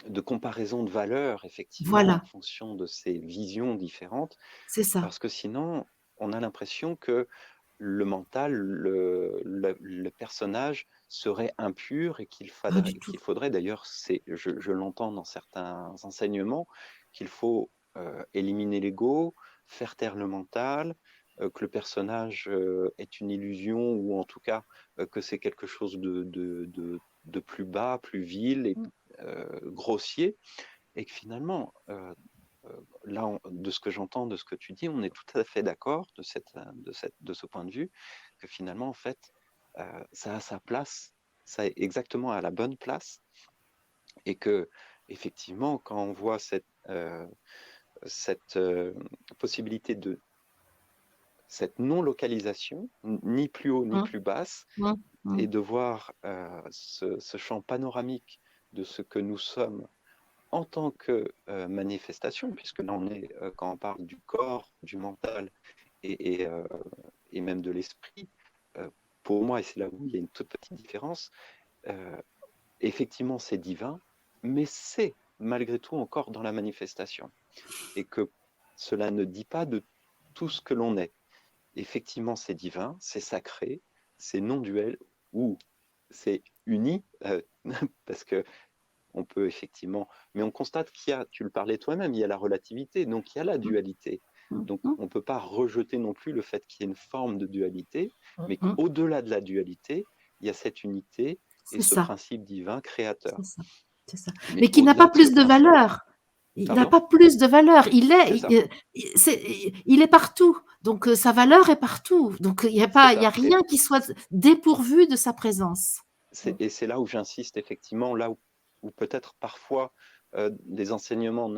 de comparaison de valeurs, effectivement, en Voilà, fonction de ces visions différentes, c'est ça. parce que sinon, on a l'impression que le mental, le personnage serait impur et Pas du tout. qu'il faudrait d'ailleurs, je l'entends dans certains enseignements, qu'il faut éliminer l'ego, faire taire le mental, que le personnage est une illusion ou en tout cas que c'est quelque chose de plus bas, plus vil et Mmh. grossier, et que finalement, là, de ce que j'entends, de ce que tu dis, on est tout à fait d'accord de ce point de vue, que finalement, en fait, ça a sa place, ça est exactement à la bonne place, et que, effectivement, quand on voit cette possibilité de cette non-localisation, ni plus haut ni Mmh, plus basse, mmh, mmh. et de voir ce champ panoramique de ce que nous sommes en tant que manifestation, puisque là on est, quand on parle du corps, du mental et, et, euh, et même de l'esprit, euh, pour moi, et c'est là où il y a une toute petite différence, euh, effectivement c'est divin, mais c'est malgré tout encore dans la manifestation. Et que cela ne dit pas de tout ce que l'on est. Effectivement, c'est divin, c'est sacré, c'est non-duel ou c'est uni, parce que on peut effectivement, mais on constate qu'il y a, tu le parlais toi-même, il y a la relativité, donc il y a la Mmh, dualité. mmh, Donc mmh, on ne peut pas rejeter non plus le fait qu'il y ait une forme de dualité, mais mmh. qu'au-delà de la dualité, il y a cette unité et C'est ce ça, principe divin c'est créateur. ça, c'est ça. Mais Mais qui n'a au-delà pas de ce plus de principe, valeur. Il n'a pardon, pas plus de valeur. c'est ça, Il est partout. Donc sa valeur est partout. Donc c'est il y a ça. rien qui soit dépourvu de sa présence. Mm. Et c'est là où j'insiste effectivement, là où peut-être parfois les enseignements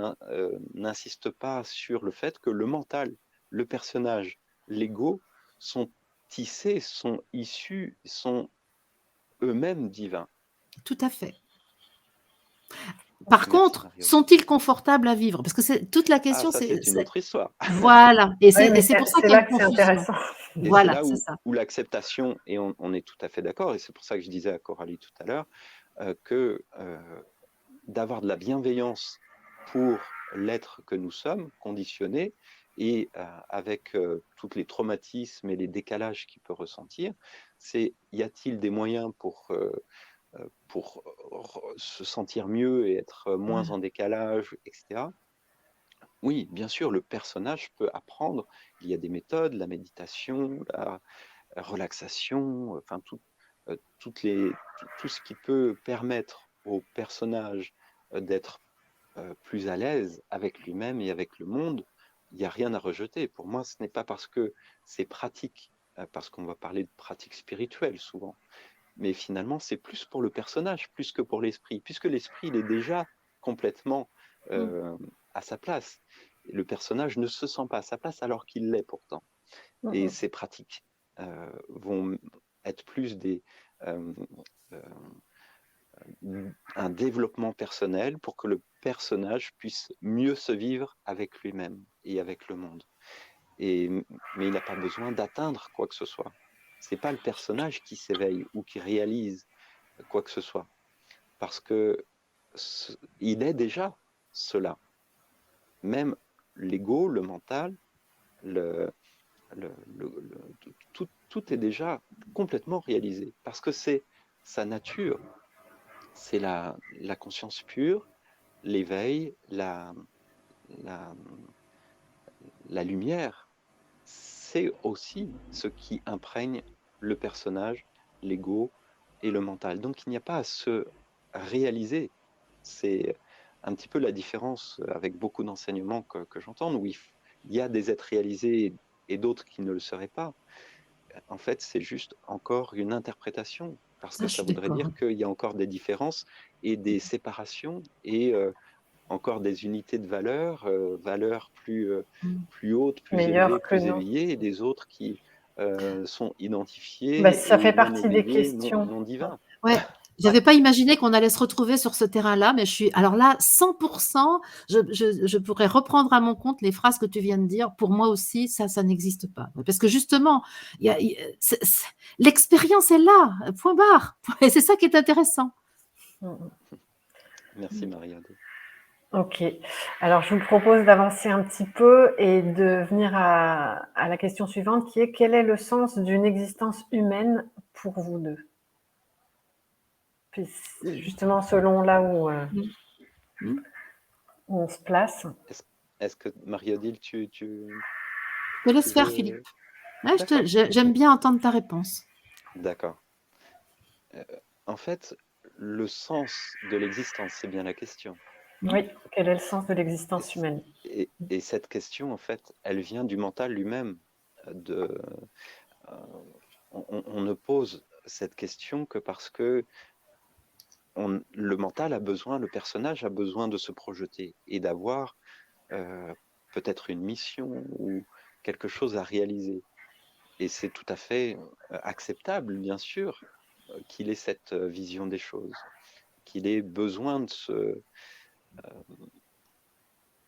n'insistent pas sur le fait que le mental, le personnage, l'ego sont tissés sont issus, sont eux-mêmes divins. Tout à fait. Par Merci contre, Marion. sont-ils confortables à vivre? Parce que c'est toute la Ah, question, ça c'est une autre histoire. voilà, et Oui, mais c'est pour ça c'est qu'il y a là une que c'est confusion. intéressant. Et c'est Voilà, là c'est ça. où l'acceptation, et on est tout à fait d'accord, et c'est pour ça que je disais à Coralie tout à l'heure, que d'avoir de la bienveillance pour l'être que nous sommes, conditionné, et avec tous les traumatismes et les décalages qu'il peut ressentir, c'est y a-t-il des moyens pour se sentir mieux et être moins en décalage, etc. Oui, bien sûr, le personnage peut apprendre. Il y a des méthodes, la méditation, la relaxation, enfin tout ce qui peut permettre au personnage d'être plus à l'aise avec lui-même et avec le monde. Il n'y a rien à rejeter. Pour moi, ce n'est pas parce que c'est pratique, parce qu'on va parler de pratique spirituelle souvent, mais finalement, c'est plus pour le personnage, plus que pour l'esprit, puisque l'esprit, il est déjà complètement à sa place. Et le personnage ne se sent pas à sa place alors qu'il l'est pourtant. Et ces pratiques vont être plus un développement personnel pour que le personnage puisse mieux se vivre avec lui-même et avec le monde. Mais il n'a pas besoin d'atteindre quoi que ce soit. C'est pas le personnage qui s'éveille ou qui réalise quoi que ce soit, parce que il est déjà cela. Même l'ego, le mental, le, tout est déjà complètement réalisé, parce que c'est sa nature, c'est la conscience pure, l'éveil, la lumière. C'est aussi ce qui imprègne le personnage, l'ego et le mental. Donc il n'y a pas à se réaliser. C'est un petit peu la différence avec beaucoup d'enseignements que j'entends, où il y a des êtres réalisés et d'autres qui ne le seraient pas. En fait, c'est juste encore une interprétation, parce Ah, que je ça suis voudrait d'accord. dire qu'il y a encore des différences et des séparations et encore des unités de valeurs, valeurs plus hautes, plus élevées, Meilleur que plus nous. éveillées, et des autres qui sont Bah, identifiés ça et fait non partie des éveillés, questions. non divins. Ouais, j'avais pas imaginé qu'on allait se retrouver sur ce terrain-là, mais je suis alors là, 100%, je pourrais reprendre à mon compte les phrases que tu viens de dire. Pour moi aussi, ça n'existe pas. Parce que justement, il y a l'expérience est là, point barre. Et c'est ça qui est intéressant. Merci Mariade. Ok. Alors, je vous propose d'avancer un petit peu et de venir à la question suivante qui est: quel est le sens d'une existence humaine pour vous deux? Puis, justement, selon là Mmh. Mmh. où on se place. Est-ce que Marie-Odile, Je te laisse faire, Philippe. veux... Ouais, D'accord, j'aime bien entendre ta réponse. d'accord. En fait, le sens de l'existence, c'est bien la question. Mmh. Oui, quel est le sens de l'existence humaine? Et cette question, en fait, elle vient du mental lui-même. De, on ne pose cette question que parce que le mental a besoin, le personnage a besoin de se projeter et d'avoir peut-être une mission ou quelque chose à réaliser. Et c'est tout à fait acceptable, bien sûr, qu'il ait cette vision des choses, qu'il ait besoin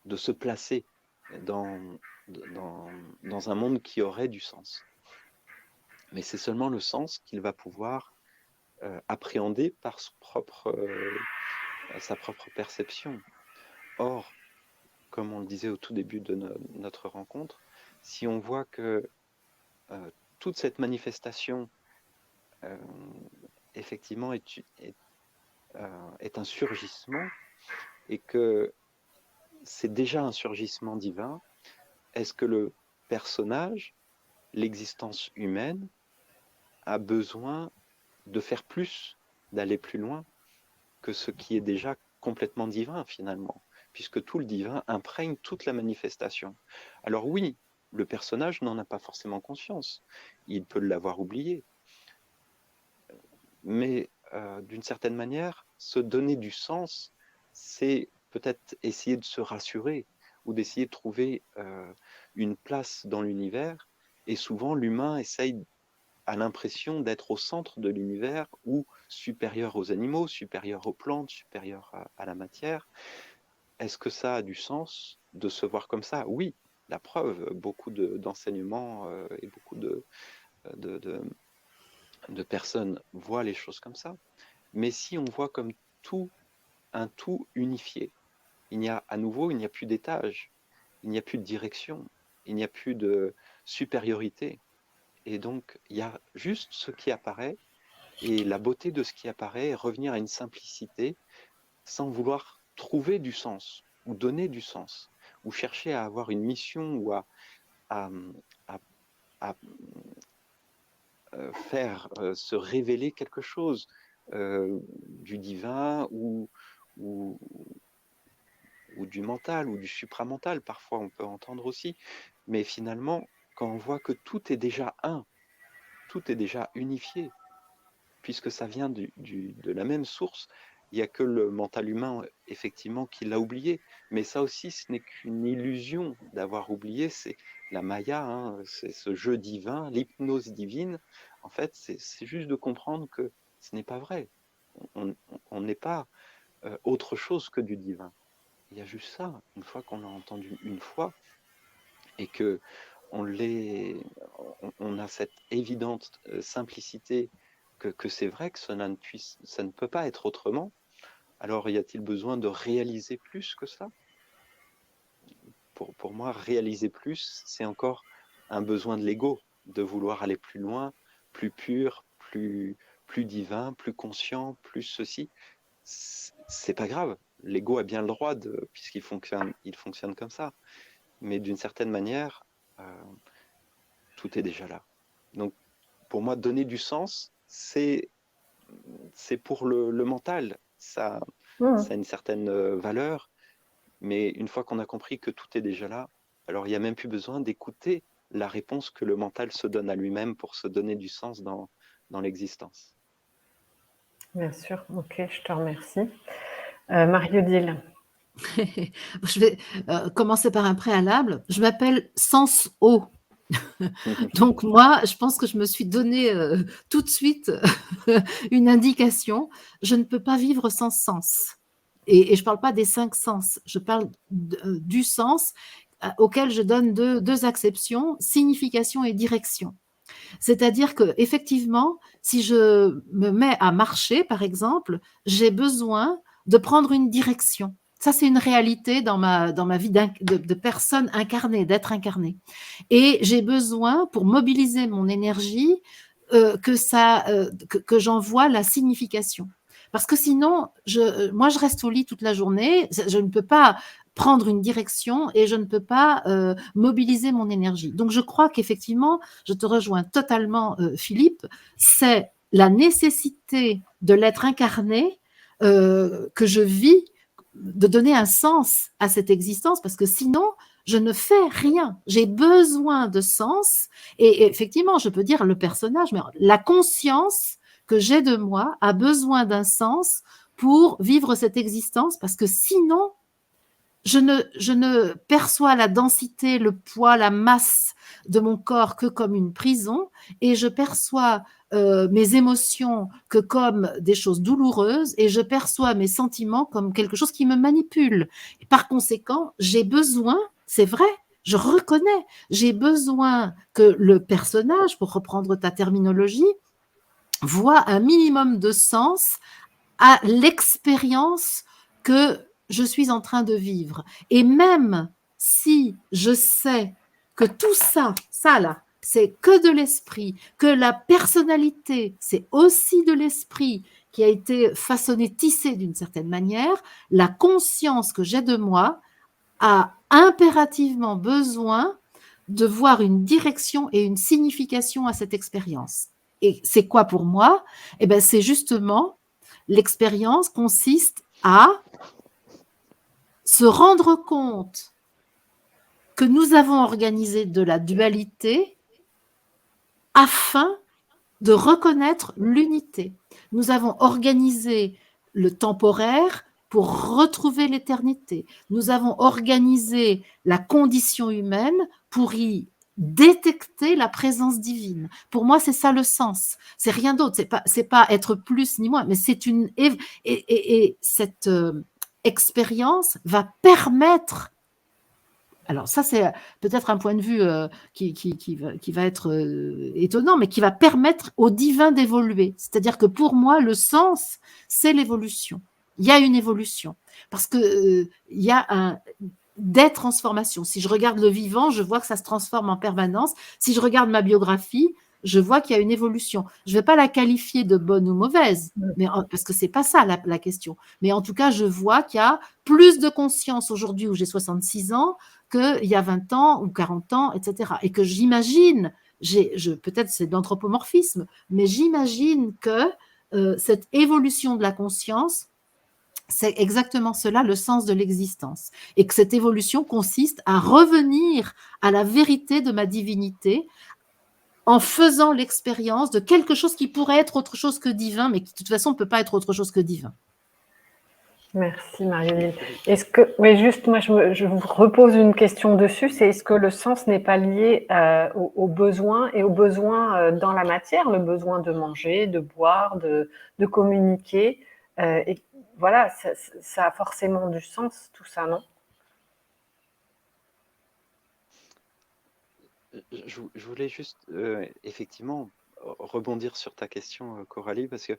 de se placer dans, dans un monde qui aurait du sens. Mais c'est seulement le sens qu'il va pouvoir appréhender par sa propre perception. Or, comme on le disait au tout début de notre rencontre, si on voit que toute cette manifestation, effectivement, est un surgissement, et que c'est déjà un surgissement divin, est-ce que le personnage, l'existence humaine, a besoin de faire plus, d'aller plus loin que ce qui est déjà complètement divin finalement, puisque tout le divin imprègne toute la manifestation. Alors oui, le personnage n'en a pas forcément conscience, il peut l'avoir oublié, mais d'une certaine manière, se donner du sens, c'est peut-être essayer de se rassurer ou d'essayer de trouver une place dans l'univers, et souvent l'humain essaye a l'impression d'être au centre de l'univers ou supérieur aux animaux, supérieur aux plantes, supérieur à la matière. Est-ce que ça a du sens de se voir comme ça? Oui, la preuve, beaucoup d'enseignements et beaucoup de, de personnes voient les choses comme ça. Mais si on voit comme un tout unifié, il n'y a plus d'étage, il n'y a plus de direction, il n'y a plus de supériorité. Et donc, il y a juste ce qui apparaît, et la beauté de ce qui apparaît est revenir à une simplicité sans vouloir trouver du sens, ou donner du sens, ou chercher à avoir une mission, ou à faire se révéler quelque chose du divin ou du mental ou du supramental, parfois on peut entendre aussi. Mais finalement, quand on voit que tout est déjà un, tout est déjà unifié, puisque ça vient de la même source, il n'y a que le mental humain, effectivement, qui l'a oublié. Mais ça aussi, ce n'est qu'une illusion d'avoir oublié. C'est la Maya, hein, c'est ce jeu divin, l'hypnose divine. En fait, c'est juste de comprendre que ce n'est pas vrai. On n'est pas autre chose que du divin. Il y a juste ça. Une fois qu'on l'a entendu une fois et que on a cette évidente simplicité que c'est vrai que ça ne peut pas être autrement, alors y a-t-il besoin de réaliser plus que ça? Pour moi, réaliser plus, c'est encore un besoin de l'ego, de vouloir aller plus loin, plus pur, plus divin, plus conscient, plus ceci. C'est pas grave, l'ego a bien le droit puisqu'il fonctionne comme ça. Mais d'une certaine manière, tout est déjà là. Donc, pour moi, donner du sens, c'est pour le mental. Ça a une certaine valeur, mais une fois qu'on a compris que tout est déjà là, alors il n'y a même plus besoin d'écouter la réponse que le mental se donne à lui-même pour se donner du sens dans l'existence. Bien sûr, ok, je te remercie. Marie-Odile. Je vais commencer par un préalable. Je m'appelle Sens O. Donc moi, je pense que je me suis donné tout de suite une indication. Je ne peux pas vivre sans sens. Et je ne parle pas des 5 sens, je parle du sens auquel je donne deux acceptions, signification et direction. C'est-à-dire qu'effectivement, si je me mets à marcher, par exemple, j'ai besoin de prendre une direction. Ça, c'est une réalité dans ma vie de personne incarnée, d'être incarné. Et j'ai besoin, pour mobiliser mon énergie, que j'en vois la signification. Parce que sinon, moi, je reste au lit toute la journée, je ne peux pas prendre une direction et je ne peux pas mobiliser mon énergie. Donc, je crois qu'effectivement, je te rejoins totalement, Philippe, c'est la nécessité de l'être incarné que je vis, de donner un sens à cette existence, parce que sinon, je ne fais rien. J'ai besoin de sens. Et effectivement, je peux dire le personnage, mais la conscience que j'ai de moi a besoin d'un sens pour vivre cette existence, parce que sinon, je ne perçois la densité, le poids, la masse de mon corps que comme une prison, et je perçois mes émotions que comme des choses douloureuses, et je perçois mes sentiments comme quelque chose qui me manipule. Et par conséquent, j'ai besoin, c'est vrai, je reconnais, j'ai besoin que le personnage, pour reprendre ta terminologie, voit un minimum de sens à l'expérience que je suis en train de vivre. Et même si je sais que tout ça là, c'est que de l'esprit, que la personnalité, c'est aussi de l'esprit qui a été façonné, tissé d'une certaine manière, la conscience que j'ai de moi a impérativement besoin de voir une direction et une signification à cette expérience. Et c'est quoi pour moi? Eh bien, c'est justement l'expérience consiste à se rendre compte que nous avons organisé de la dualité afin de reconnaître l'unité. Nous avons organisé le temporaire pour retrouver l'éternité. Nous avons organisé la condition humaine pour y détecter la présence divine. Pour moi, c'est ça le sens. C'est rien d'autre. C'est pas être plus ni moins, mais c'est et cette expérience va permettre. Alors ça, c'est peut-être un point de vue qui va être étonnant, mais qui va permettre au divin d'évoluer. C'est-à-dire que pour moi, le sens, c'est l'évolution. Il y a une évolution. Parce que il y a des transformations. Si je regarde le vivant, je vois que ça se transforme en permanence. Si je regarde ma biographie, je vois qu'il y a une évolution. Je ne vais pas la qualifier de bonne ou mauvaise, parce que ce n'est pas ça la question. Mais en tout cas, je vois qu'il y a plus de conscience aujourd'hui où j'ai 66 ans qu'il y a 20 ans ou 40 ans, etc. Et que j'imagine, peut-être c'est de l'anthropomorphisme, mais j'imagine que cette évolution de la conscience, c'est exactement cela le sens de l'existence. Et que cette évolution consiste à revenir à la vérité de ma divinité en faisant l'expérience de quelque chose qui pourrait être autre chose que divin, mais qui de toute façon ne peut pas être autre chose que divin. Merci Marie-Odile. Mais juste, moi, je vous repose une question dessus, c'est est-ce que le sens n'est pas lié aux besoins et aux besoins dans la matière, le besoin de manger, de boire, de communiquer et voilà, ça a forcément du sens, tout ça, non? Je voulais juste effectivement rebondir sur ta question, Coralie, parce que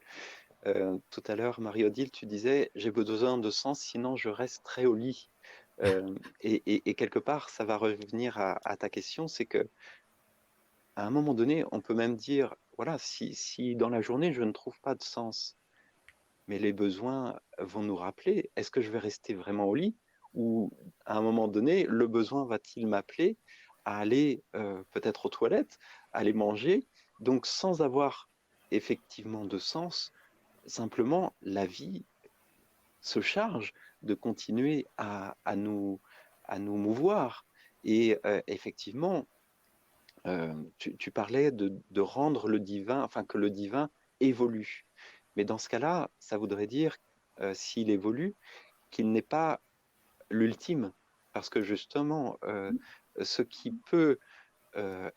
tout à l'heure, Marie-Odile, tu disais « j'ai besoin de sens, sinon je resterai au lit ». Et quelque part, ça va revenir à ta question, c'est que à un moment donné, on peut même dire, voilà, si dans la journée, je ne trouve pas de sens, mais les besoins vont nous rappeler, est-ce que je vais rester vraiment au lit ou à un moment donné, le besoin va-t-il m'appeler à aller peut-être aux toilettes, à aller manger, donc sans avoir effectivement de sens, simplement la vie se charge de continuer à nous mouvoir. Et effectivement, tu parlais de rendre le divin, enfin que le divin évolue. Mais dans ce cas-là, ça voudrait dire, s'il évolue, qu'il n'est pas l'ultime. Parce que justement, ce qui peut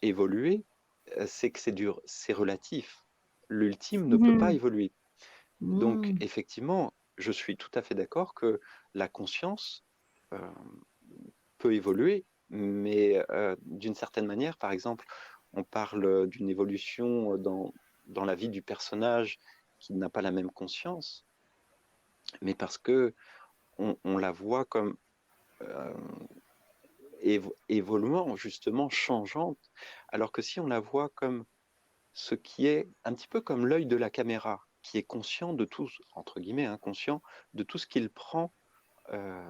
évoluer, c'est que c'est relatif. L'ultime ne peut pas évoluer. Donc, effectivement, je suis tout à fait d'accord que la conscience peut évoluer, mais d'une certaine manière, par exemple, on parle d'une évolution dans la vie du personnage qui n'a pas la même conscience, mais parce que on la voit comme évoluant, justement changeante, alors que si on la voit comme ce qui est un petit peu comme l'œil de la caméra, qui est conscient de tout, entre guillemets, inconscient, de tout ce qu'il prend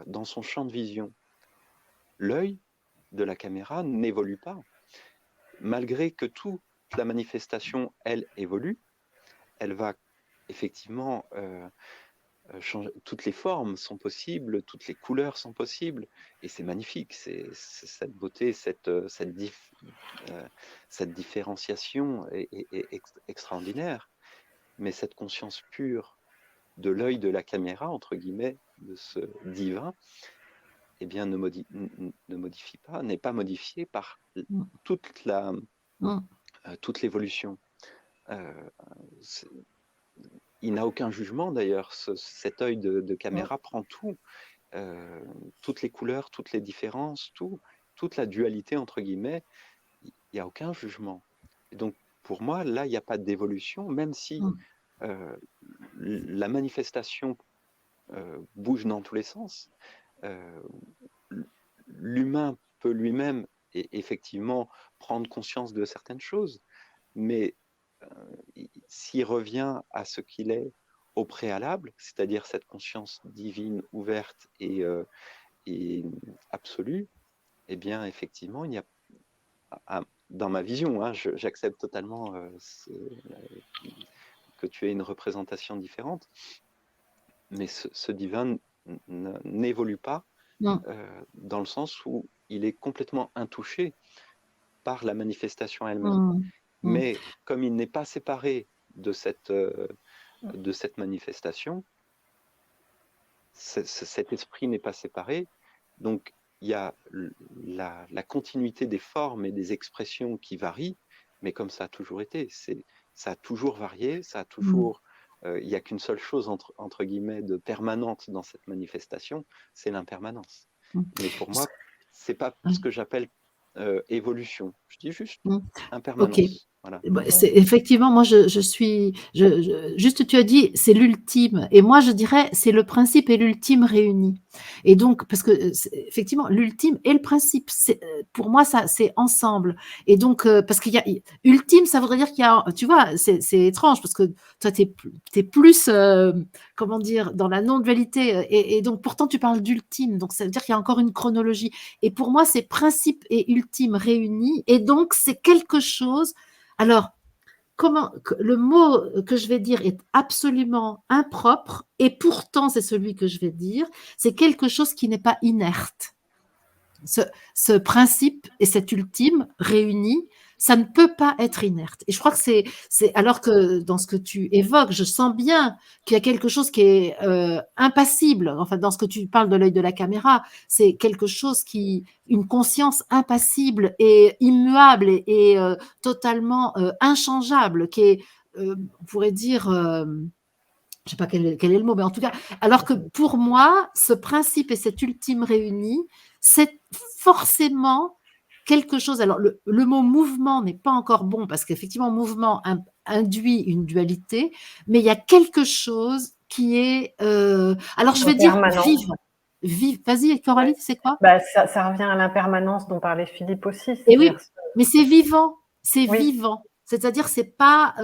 dans son champ de vision. L'œil de la caméra n'évolue pas. Malgré que toute la manifestation, elle, évolue, elle va effectivement changer. Toutes les formes sont possibles, toutes les couleurs sont possibles, et c'est magnifique, c'est cette beauté, cette différenciation est extraordinaire. Mais cette conscience pure de l'œil de la caméra, entre guillemets, de ce divin, eh bien, ne modifie pas, n'est pas modifiée par toute l'évolution. Il n'a aucun jugement d'ailleurs, cet œil de caméra prend tout, toutes les couleurs, toutes les différences, toute la dualité, entre guillemets, il n'y a aucun jugement. Et donc, pour moi, là, il n'y a pas d'évolution, même si la manifestation bouge dans tous les sens. L'humain peut lui-même effectivement prendre conscience de certaines choses, mais s'il revient à ce qu'il est au préalable, c'est-à-dire cette conscience divine ouverte et absolue, eh bien effectivement, il y a, dans ma vision, hein, j'accepte totalement que tu aies une représentation différente, mais ce divin n'évolue pas dans le sens où il est complètement intouché par la manifestation elle-même. Mais comme il n'est pas séparé de cette manifestation, cet esprit n'est pas séparé, donc il y a la continuité des formes et des expressions qui varient, mais comme ça a toujours été, ça a toujours varié, ça a toujours, il n'y a qu'une seule chose entre guillemets de permanente dans cette manifestation, c'est l'impermanence. Mm. Mais pour moi, c'est pas Ouais. ce que j'appelle évolution. Je dis juste Mm. Ok. impermanence. Voilà. C'est, effectivement, moi, je suis. Juste, tu as dit, c'est l'ultime. Et moi, je dirais, c'est le principe et l'ultime réunis. Et donc, parce que, effectivement, l'ultime et le principe, pour moi, ça, c'est ensemble. Et donc, parce qu'il y a. Ultime, ça voudrait dire qu'il y a. Tu vois, c'est étrange, parce que toi, tu es plus, comment dire, dans la non-dualité. Et donc, pourtant, tu parles d'ultime. Donc, ça veut dire qu'il y a encore une chronologie. Et pour moi, c'est principe et ultime réunis. Et donc, c'est quelque chose. Alors, le mot que je vais dire est absolument impropre, et pourtant c'est celui que je vais dire, c'est quelque chose qui n'est pas inerte. Ce principe et cet ultime réunis, ça ne peut pas être inerte. Et je crois que alors que dans ce que tu évoques, je sens bien qu'il y a quelque chose qui est impassible. Enfin, dans ce que tu parles de l'œil de la caméra, c'est quelque chose une conscience impassible et immuable et totalement inchangeable, qui est, on pourrait dire, je ne sais pas quel est le mot, mais en tout cas, alors que pour moi, ce principe et cet ultime réuni, c'est forcément quelque chose. Alors, le mot mouvement n'est pas encore bon, parce qu'effectivement, mouvement induit une dualité, mais il y a quelque chose qui est. Alors, je vais dire vivant. Vas-y, Coralie, Ouais. c'est quoi? Ça revient à l'impermanence dont parlait Philippe aussi. Et oui, mais c'est vivant. C'est Oui. vivant. C'est-à-dire, c'est pas.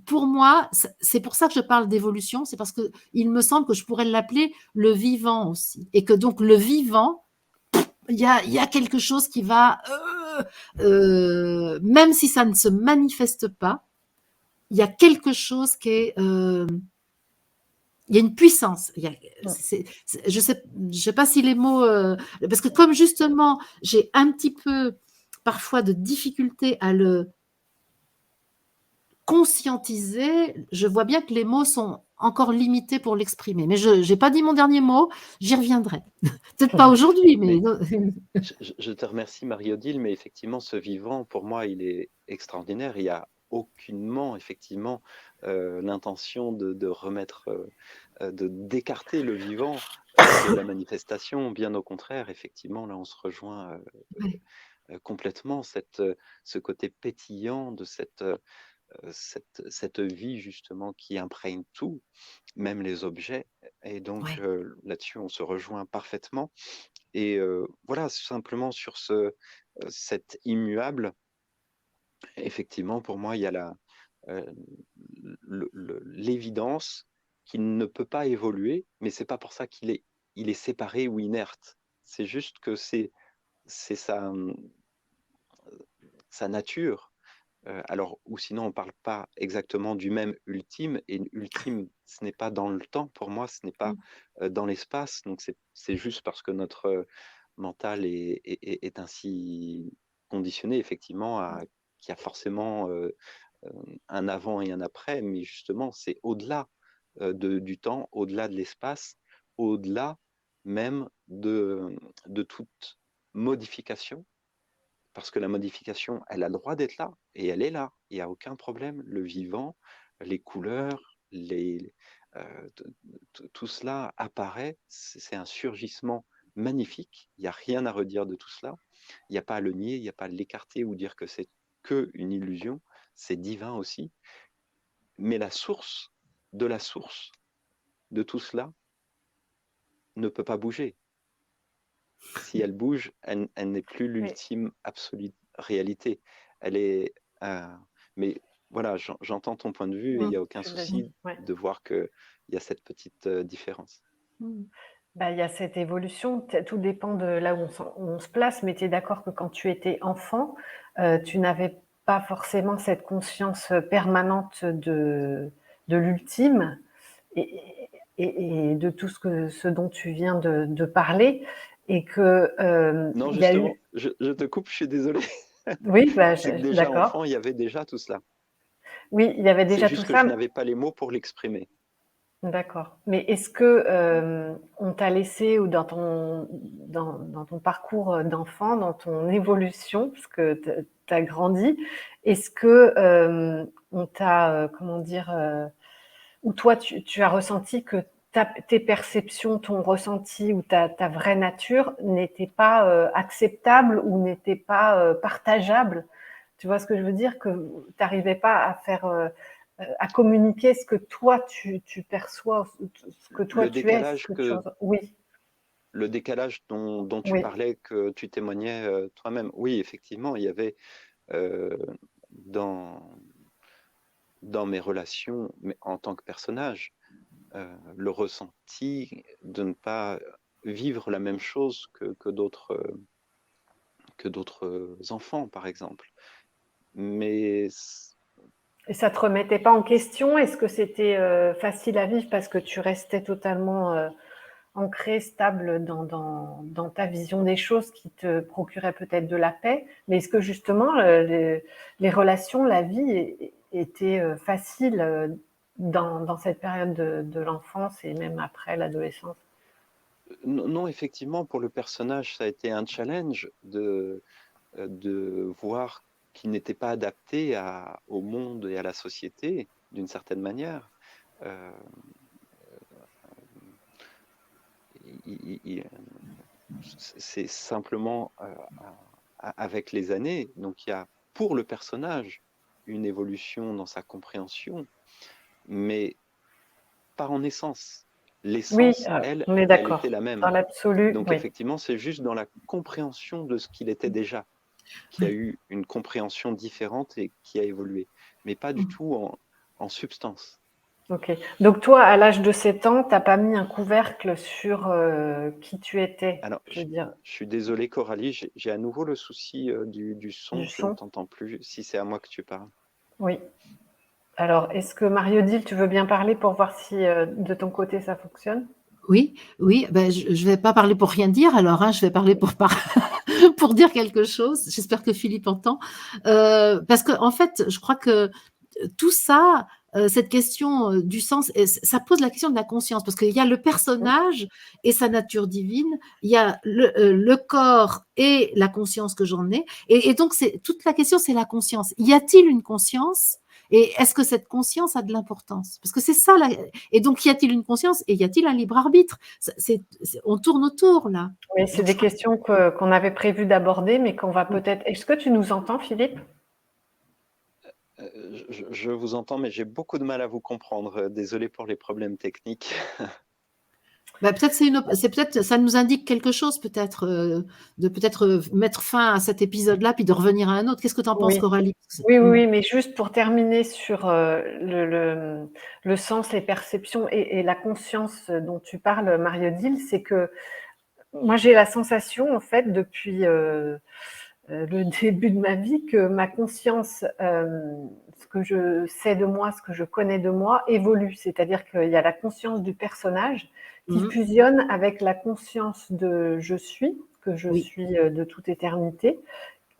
Pour moi, c'est pour ça que je parle d'évolution, c'est parce que il me semble que je pourrais l'appeler le vivant aussi. Et que donc, le vivant, il y a quelque chose qui va. Même si ça ne se manifeste pas, il y a quelque chose qui est. Il y a une puissance. Je sais pas si les mots. Parce que, comme justement, j'ai un petit peu parfois de difficulté à le conscientiser, je vois bien que les mots sont encore limités pour l'exprimer. Mais je n'ai pas dit mon dernier mot, j'y reviendrai. Peut-être pas aujourd'hui, mais. Je te remercie, Marie-Odile, mais effectivement, ce vivant, pour moi, il est extraordinaire. Il n'y a aucunement, effectivement, l'intention de remettre, d'écarter le vivant de la manifestation. Bien au contraire, effectivement, là, on se rejoint complètement, ce côté pétillant de cette vie, justement, qui imprègne tout, même les objets. Et donc, là-dessus, on se rejoint parfaitement. Et voilà, simplement sur cet immuable, effectivement, pour moi, il y a l'évidence qu'il ne peut pas évoluer, mais c'est pas pour ça il est séparé ou inerte. C'est juste que c'est sa nature. Alors, ou sinon, on ne parle pas exactement du même ultime, et ultime, ce n'est pas dans le temps, pour moi, ce n'est pas dans l'espace, donc c'est juste parce que notre mental est ainsi conditionné, effectivement, qu'il y a forcément un avant et un après, mais justement, c'est au-delà du temps, au-delà de l'espace, au-delà même de toute modification, parce que la modification, elle a le droit d'être là, et elle est là, il n'y a aucun problème. Le vivant, les couleurs, tout cela apparaît, c'est un surgissement magnifique, il n'y a rien à redire de tout cela, il n'y a pas à le nier, il n'y a pas à l'écarter ou dire que c'est qu'une illusion, c'est divin aussi, mais la source de tout cela ne peut pas bouger. Si elle bouge, elle n'est plus l'ultime absolue réalité. Elle est. Mais voilà, j'entends ton point de vue et il n'y a aucun souci de voir qu'il y a cette petite différence. Il y a cette évolution, tout dépend de là où on se place, mais tu es d'accord que quand tu étais enfant, tu n'avais pas forcément cette conscience permanente de l'ultime et de tout ce dont tu viens de parler, et que non, justement, je te coupe, je suis désolé. Oui, c'est que déjà d'accord. enfant, il y avait déjà tout cela. Oui, il y avait déjà tout ça. C'est juste que je n'avais pas les mots pour l'exprimer. D'accord. Mais est-ce que on t'a laissé, ou dans ton parcours d'enfant, dans ton évolution, parce que tu as grandi, est-ce que on t'a, comment dire, ou toi tu as ressenti que tes perceptions, ton ressenti ou ta vraie nature n'était pas acceptable ou n'était pas partageable? Tu vois ce que je veux dire? Que tu n'arrivais pas à faire à communiquer ce que toi tu perçois, ce que toi Le tu es, ce décalage que tu oui, le décalage dont tu oui, parlais, que tu témoignais toi-même, oui, effectivement, il y avait euh, dans, dans mes relations, mais en tant que personnage, le ressenti de ne pas vivre la même chose que d'autres enfants, par exemple. Mais et ça te remettait pas en question? Est-ce que c'était facile à vivre parce que tu restais totalement ancré, stable dans ta vision des choses, qui te procurait peut-être de la paix? Mais est-ce que justement les relations, la vie était facile dans cette période de l'enfance et même après l'adolescence? non, effectivement, pour le personnage, ça a été un challenge de voir qu'il n'était pas adapté au monde et à la société d'une certaine manière. Euh, c'est simplement avec les années. Donc il y a pour le personnage une évolution dans sa compréhension, mais pas en essence. Oui, L'essence, elle, on est elle était d'accord. la Dans même. l'absolu, Donc oui. effectivement, c'est juste dans la compréhension de ce qu'il était déjà qu'il y a Oui. eu une compréhension différente et qui a évolué, mais pas du tout en substance. Ok. Donc toi, à l'âge de 7 ans, t'as pas mis un couvercle sur qui tu étais, Alors, je veux dire, je suis désolé, Coralie, j'ai à nouveau le souci du du son, je ne son? t'entends plus, si c'est à moi que tu parles. Oui. Alors, est-ce que Marie-Odile, tu veux bien parler pour voir si de ton côté ça fonctionne? Oui, oui, ben, je vais pas parler pour rien dire alors, hein, je vais parler pour dire quelque chose. J'espère que Philippe entend. Parce que en fait, je crois que tout ça, cette question du sens, ça pose la question de la conscience, parce qu'il y a le personnage et sa nature divine, il y a le corps et la conscience que j'en ai, et donc toute la question, c'est la conscience. Y a-t-il une conscience? Et est-ce que cette conscience a de l'importance? Parce que c'est ça, et donc y a-t-il une conscience et y a-t-il un libre arbitre? On tourne autour là. Oui, c'est Donc je des crois questions qu'on avait prévu d'aborder, mais qu'on va peut-être. Est-ce que tu nous entends, Philippe? Je vous entends, mais j'ai beaucoup de mal à vous comprendre. Désolé pour les problèmes techniques. bah, peut-être c'est peut-être ça nous indique quelque chose peut-être de peut-être mettre fin à cet épisode-là puis de revenir à un autre. Qu'est-ce que tu en penses, Oui. Coralie? Oui, oui, oui, mais juste pour terminer sur le sens, les perceptions et la conscience dont tu parles, Marie-Odile, c'est que moi j'ai la sensation, en fait, depuis le début de ma vie, que ma conscience, ce que je sais de moi, ce que je connais de moi, évolue. C'est-à-dire qu'il y a la conscience du personnage qui Mhm. fusionne avec la conscience de je suis, que je Oui, suis de toute éternité,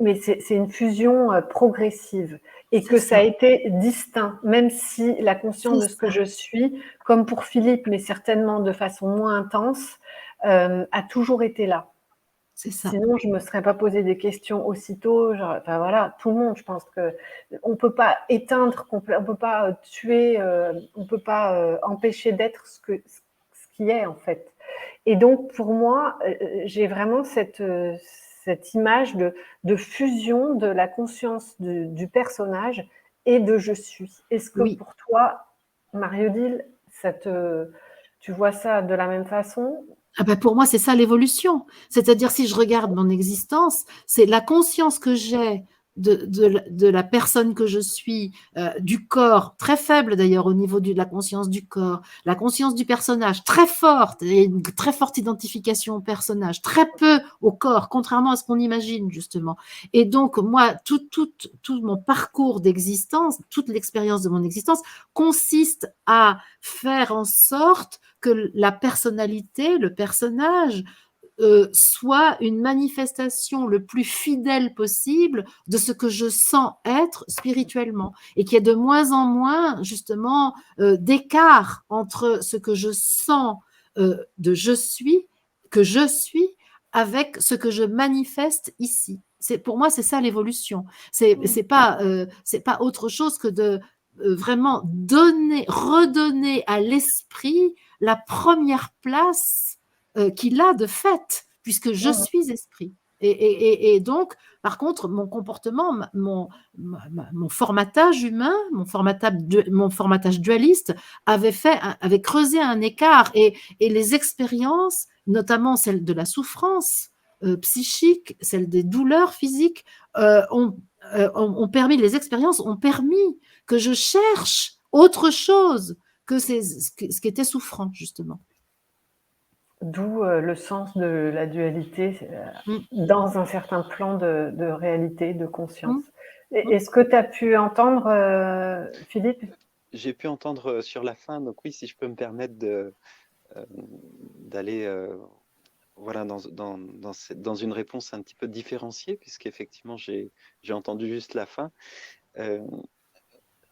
mais c'est une fusion progressive, et c'est que ça a ça, été distinct, même si la conscience c'est de ce que ça, je suis, comme pour Philippe, mais certainement de façon moins intense, a toujours été là. c'est ça. Sinon, je me serais pas posé des questions aussitôt. Genre, enfin voilà, tout le monde, je pense que on peut pas éteindre, on peut pas tuer, on peut pas empêcher d'être ce qui est en fait. Et donc pour moi, j'ai vraiment cette image de fusion de la conscience du personnage et de je suis. Est-ce que Oui. pour toi, Marie-Odile, tu vois ça de la même façon? Ah ben pour moi, c'est ça l'évolution. C'est-à-dire, si je regarde mon existence, c'est la conscience que j'ai de la personne que je suis, du corps, très faible d'ailleurs au niveau de la conscience du corps, la conscience du personnage, très forte, et une très forte identification au personnage, très peu au corps, contrairement à ce qu'on imagine justement. Et donc, moi, tout mon parcours d'existence, toute l'expérience de mon existence consiste à faire en sorte que la personnalité, le personnage, soit une manifestation le plus fidèle possible de ce que je sens être spirituellement et qu'il y ait de moins en moins justement d'écart entre ce que je sens de que je suis avec ce que je manifeste ici. Pour moi, c'est ça l'évolution. C'est pas autre chose que de vraiment redonner à l'esprit la première place qu'il a de fait, puisque je suis esprit. Et donc, par contre, mon comportement, mon formatage humain, mon formatage dualiste avait creusé un écart. Et les expériences, notamment celle de la souffrance psychique, celle des douleurs physiques, ont permis, les expériences ont permis que je cherche autre chose que ce qui était souffrant, justement. D'où le sens de la dualité dans un certain plan de réalité, de conscience. Est-ce que tu as pu entendre, Philippe? J'ai pu entendre sur la fin, donc oui, si je peux me permettre d'aller voilà, dans une réponse un petit peu différenciée, puisqu'effectivement, j'ai entendu juste la fin.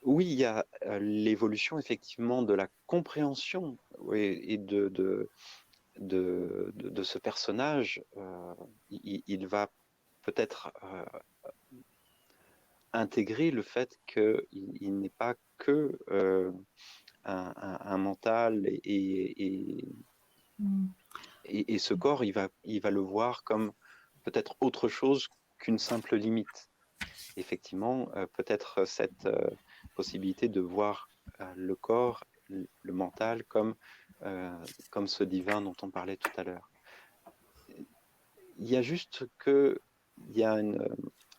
Oui, il y a l'évolution effectivement de la compréhension et de ce personnage. Il va peut-être intégrer le fait qu'il n'est pas que un mental et ce corps, il va le voir comme peut-être autre chose qu'une simple limite. Effectivement, peut-être cette possibilité de voir le corps, le mental comme ce divin dont on parlait tout à l'heure. Il y a juste que il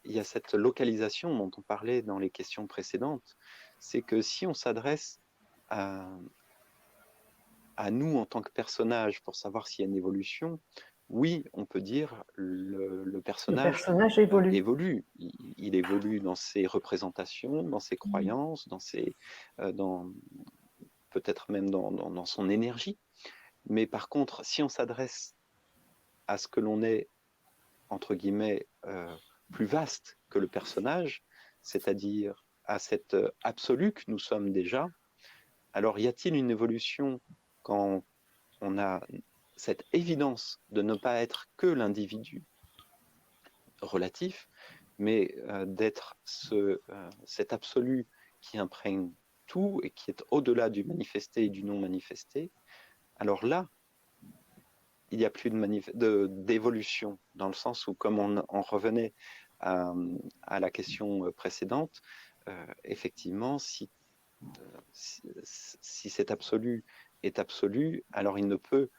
y a cette localisation dont on parlait dans les questions précédentes, c'est que si on s'adresse à nous en tant que personnage pour savoir s'il y a une évolution, oui, on peut dire le personnage évolue. Il évolue dans ses représentations, dans ses croyances, peut-être même dans son énergie. Mais par contre, si on s'adresse à ce que l'on est, entre guillemets, plus vaste que le personnage, c'est-à-dire à cet absolu que nous sommes déjà, alors y a-t-il une évolution quand on a cette évidence de ne pas être que l'individu relatif, mais d'être cet absolu qui imprègne tout et qui est au-delà du manifesté et du non manifesté, alors là, il n'y a plus d'évolution, dans le sens où, comme on revenait à la question précédente, effectivement, si cet absolu est absolu, alors il ne peut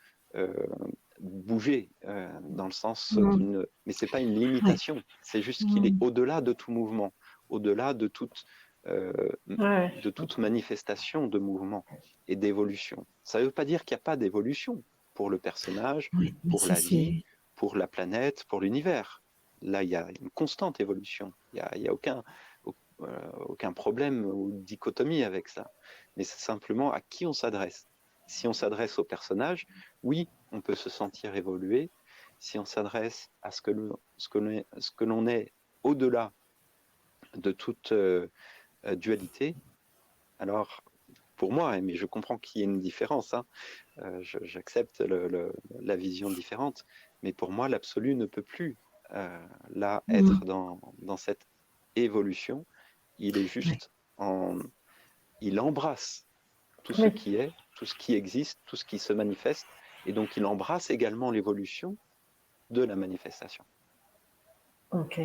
bouger dans le sens d'une... Mais ce n'est pas une limitation, c'est juste qu'il est au-delà de tout mouvement, au-delà de toute manifestation de mouvement et d'évolution. Ça ne veut pas dire qu'il n'y a pas d'évolution pour le personnage, pour la vie, pour la planète, pour l'univers. Là, il y a une constante évolution. Il n'y a aucun problème ou dichotomie avec ça. Mais c'est simplement à qui on s'adresse. Si on s'adresse au personnage, oui, on peut se sentir évoluer. Si on s'adresse à ce que l'on est au-delà de toute dualité, alors pour moi, mais je comprends qu'il y ait une différence, hein, j'accepte la vision différente, mais pour moi, l'absolu ne peut plus là être dans cette évolution. Il est juste il embrasse tout ce qui est, tout ce qui existe, tout ce qui se manifeste, et donc il embrasse également l'évolution de la manifestation. Ok.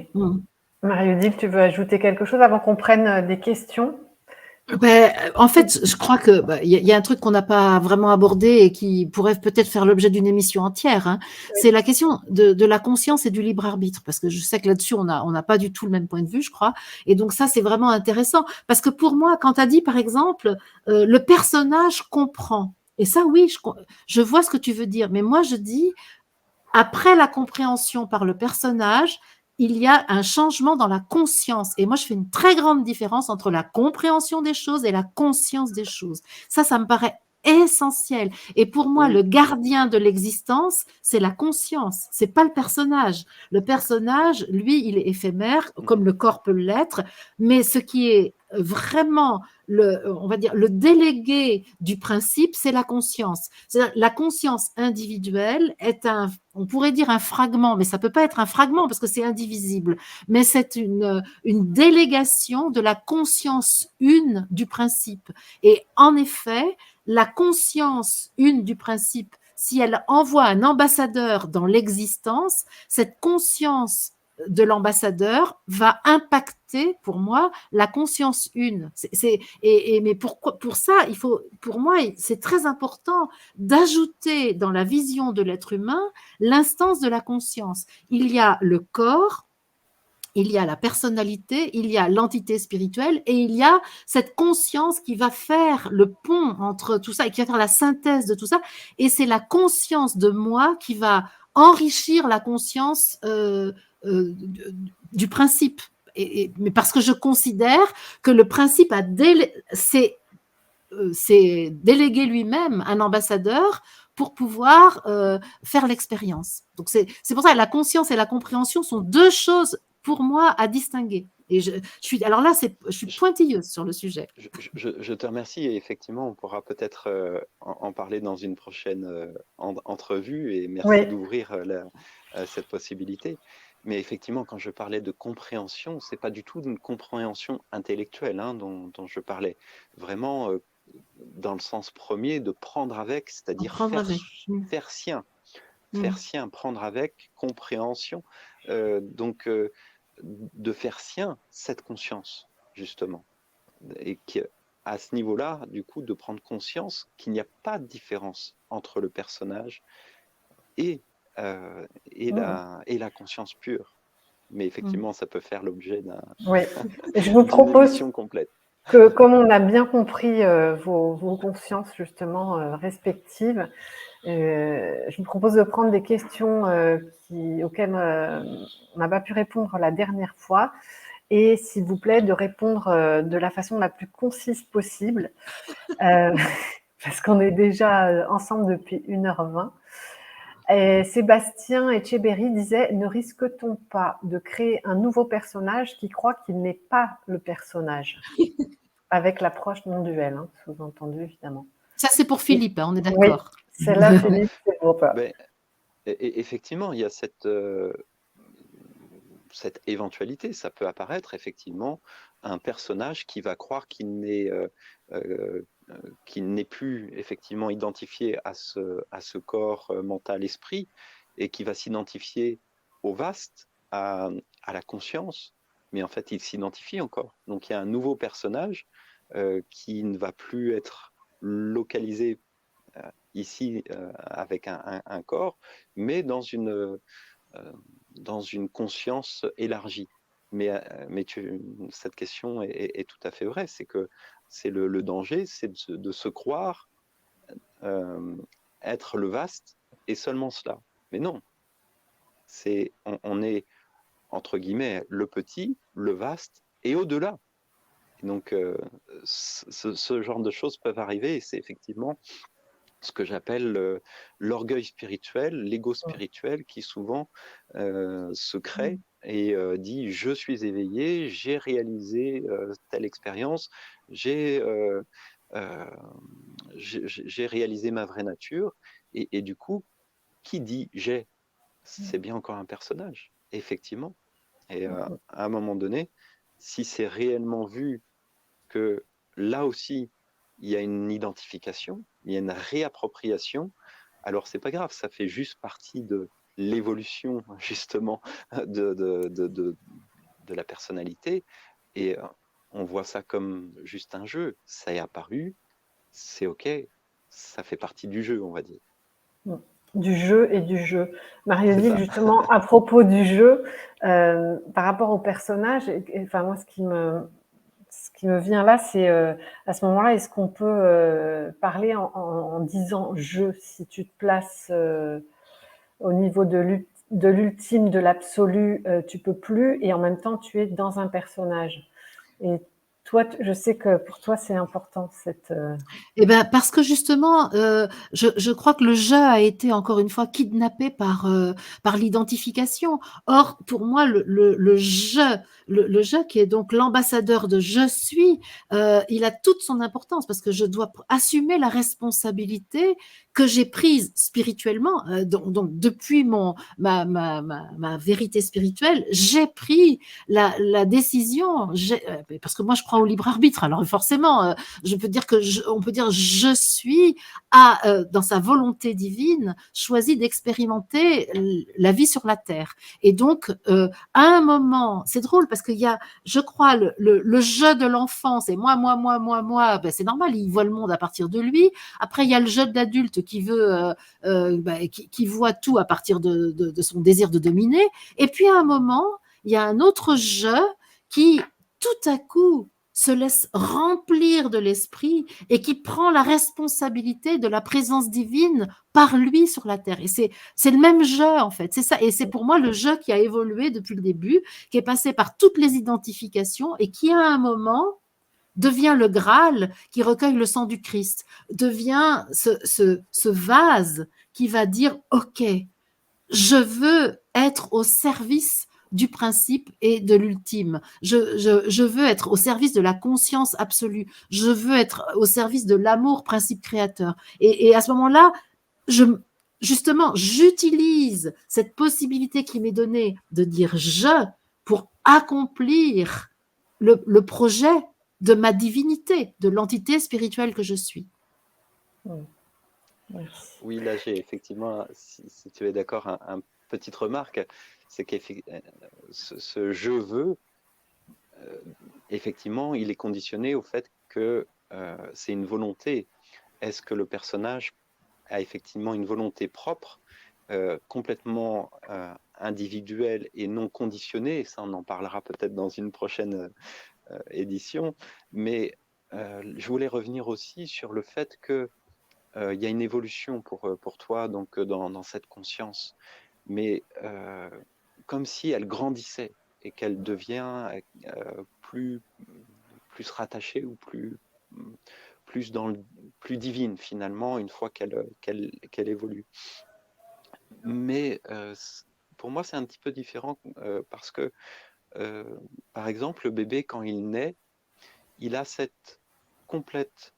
Marie-Odile, tu veux ajouter quelque chose avant qu'on prenne des questions? En fait, je crois que y a un truc qu'on n'a pas vraiment abordé et qui pourrait peut-être faire l'objet d'une émission entière, hein. C'est la question de la conscience et du libre arbitre, parce que je sais que là-dessus, on n'a pas du tout le même point de vue, je crois. Et donc ça, c'est vraiment intéressant, parce que pour moi, quand tu as dit, par exemple, le personnage comprend, et ça, oui, je vois ce que tu veux dire, mais moi, je dis, après la compréhension par le personnage, il y a un changement dans la conscience. Et moi, je fais une très grande différence entre la compréhension des choses et la conscience des choses. Ça me paraît essentiel. Et pour moi, Oui. le gardien de l'existence, c'est la conscience, c'est pas le personnage. Le personnage, lui, il est éphémère, comme le corps peut l'être, mais ce qui est vraiment on va dire, le délégué du principe, c'est la conscience. C'est-à-dire, la conscience individuelle est on pourrait dire un fragment, mais ça peut pas être un fragment parce que c'est indivisible, mais c'est une délégation de la conscience une du principe. Et en effet, la conscience une du principe, si elle envoie un ambassadeur dans l'existence, cette conscience de l'ambassadeur va impacter, pour moi, la conscience une. Mais pour ça, pour moi, c'est très important d'ajouter dans la vision de l'être humain l'instance de la conscience. Il y a le corps, il y a la personnalité, il y a l'entité spirituelle et il y a cette conscience qui va faire le pont entre tout ça et qui va faire la synthèse de tout ça. Et c'est la conscience de moi qui va enrichir la conscience du principe. Mais parce que je considère que le principe c'est déléguer lui-même un ambassadeur pour pouvoir faire l'expérience. Donc c'est pour ça que la conscience et la compréhension sont deux choses pour moi à distinguer. Et alors là, je suis pointilleuse sur le sujet. Je te remercie et effectivement, on pourra peut-être en parler dans une prochaine entrevue et merci d'ouvrir cette possibilité. Mais effectivement, quand je parlais de compréhension, c'est pas du tout une compréhension intellectuelle dont je parlais. Vraiment, dans le sens premier, de prendre avec, c'est-à-dire faire sien. Faire sien, prendre avec, compréhension. Donc, de faire sien cette conscience, justement. Et qu'à ce niveau-là, du coup, de prendre conscience qu'il n'y a pas de différence entre le personnage et la conscience pure. Mais effectivement, ça peut faire l'objet d'une émission complète. Que, comme on a bien compris vos consciences justement respectives, je vous propose de prendre des questions auxquelles on n'a pas pu répondre la dernière fois et s'il vous plaît de répondre de la façon la plus concise possible parce qu'on est déjà ensemble depuis 1h20. Et Sébastien Etcheberry disait « Ne risque-t-on pas de créer un nouveau personnage qui croit qu'il n'est pas le personnage ?» Avec l'approche non duelle, sous-entendu évidemment. Ça, c'est pour Philippe, on est d'accord. Oui, celle-là, Philippe, c'est pour toi. Effectivement, il y a cette éventualité. Ça peut apparaître, effectivement, un personnage qui va croire qu'il n'est plus effectivement identifié à ce corps mental-esprit et qui va s'identifier au vaste, à la conscience, mais en fait, il s'identifie encore. Donc, il y a un nouveau personnage qui ne va plus être localisé ici avec un corps, mais dans une conscience élargie. Mais cette question est tout à fait vraie, c'est que c'est le danger, c'est de se croire être le vaste et seulement cela. Mais non, on est entre guillemets le petit, le vaste et au-delà. Et donc ce genre de choses peuvent arriver et c'est effectivement ce que j'appelle l'orgueil spirituel, l'ego spirituel qui souvent se crée et dit je suis éveillé, j'ai réalisé telle expérience, j'ai réalisé ma vraie nature et du coup qui dit j'ai, c'est bien encore un personnage, effectivement. Et à un moment donné, si c'est réellement vu que là aussi il y a une identification, il y a une réappropriation, alors c'est pas grave, ça fait juste partie de l'évolution justement de la personnalité et on voit ça comme juste un jeu, ça est apparu, c'est ok, ça fait partie du jeu, on va dire. Du jeu et du jeu. Marie-Odile, justement, à propos du jeu, par rapport au personnage, enfin moi ce qui me vient là, c'est à ce moment-là, est-ce qu'on peut parler en disant « je » si tu te places au niveau de l'ultime, de l'absolu, tu peux plus, et en même temps, tu es dans un personnage. Et toi, je sais que pour toi, c'est important cette. Eh ben, parce que justement, je crois que le «je» a été encore une fois kidnappé par l'identification. Or, pour moi, le «je», le «je» qui est donc l'ambassadeur de «je suis», il a toute son importance parce que je dois assumer la responsabilité que j'ai prise spirituellement. Donc depuis ma vérité spirituelle, j'ai pris la décision. Parce que moi, je crois au libre arbitre. Alors forcément, je peux dire on peut dire je suis dans sa volonté divine choisi d'expérimenter la vie sur la terre. Et donc à un moment, c'est drôle parce qu'il y a, je crois, le jeu de l'enfant, c'est moi, ben c'est normal, il voit le monde à partir de lui. Après, il y a le jeu de l'adulte qui veut, qui voit tout à partir de son désir de dominer. Et puis à un moment, il y a un autre jeu qui, tout à coup, se laisse remplir de l'esprit et qui prend la responsabilité de la présence divine par lui sur la terre. Et c'est le même jeu, en fait. C'est ça. Et c'est pour moi le jeu qui a évolué depuis le début, qui est passé par toutes les identifications et qui, à un moment, devient le Graal qui recueille le sang du Christ, devient ce vase qui va dire, OK, je veux être au service du principe et de l'ultime. Je veux être au service de la conscience absolue. Je veux être au service de l'amour, principe créateur. Et à ce moment-là, justement, j'utilise cette possibilité qui m'est donnée de dire je pour accomplir le projet de ma divinité, de l'entité spirituelle que je suis. Merci. Oui, là, j'ai effectivement, si tu es d'accord, un petite remarque, c'est que ce je veux, effectivement, il est conditionné au fait que c'est une volonté. Est-ce que le personnage a effectivement une volonté propre, complètement individuelle et non conditionnée? Ça, on en parlera peut-être dans une prochaine édition. Mais je voulais revenir aussi sur le fait que il y a une évolution pour toi donc, dans cette conscience, mais comme si elle grandissait et qu'elle devient plus rattachée ou plus plus divine finalement une fois qu'elle évolue. Mais pour moi, c'est un petit peu différent parce que, par exemple, le bébé, quand il naît, il a cette complète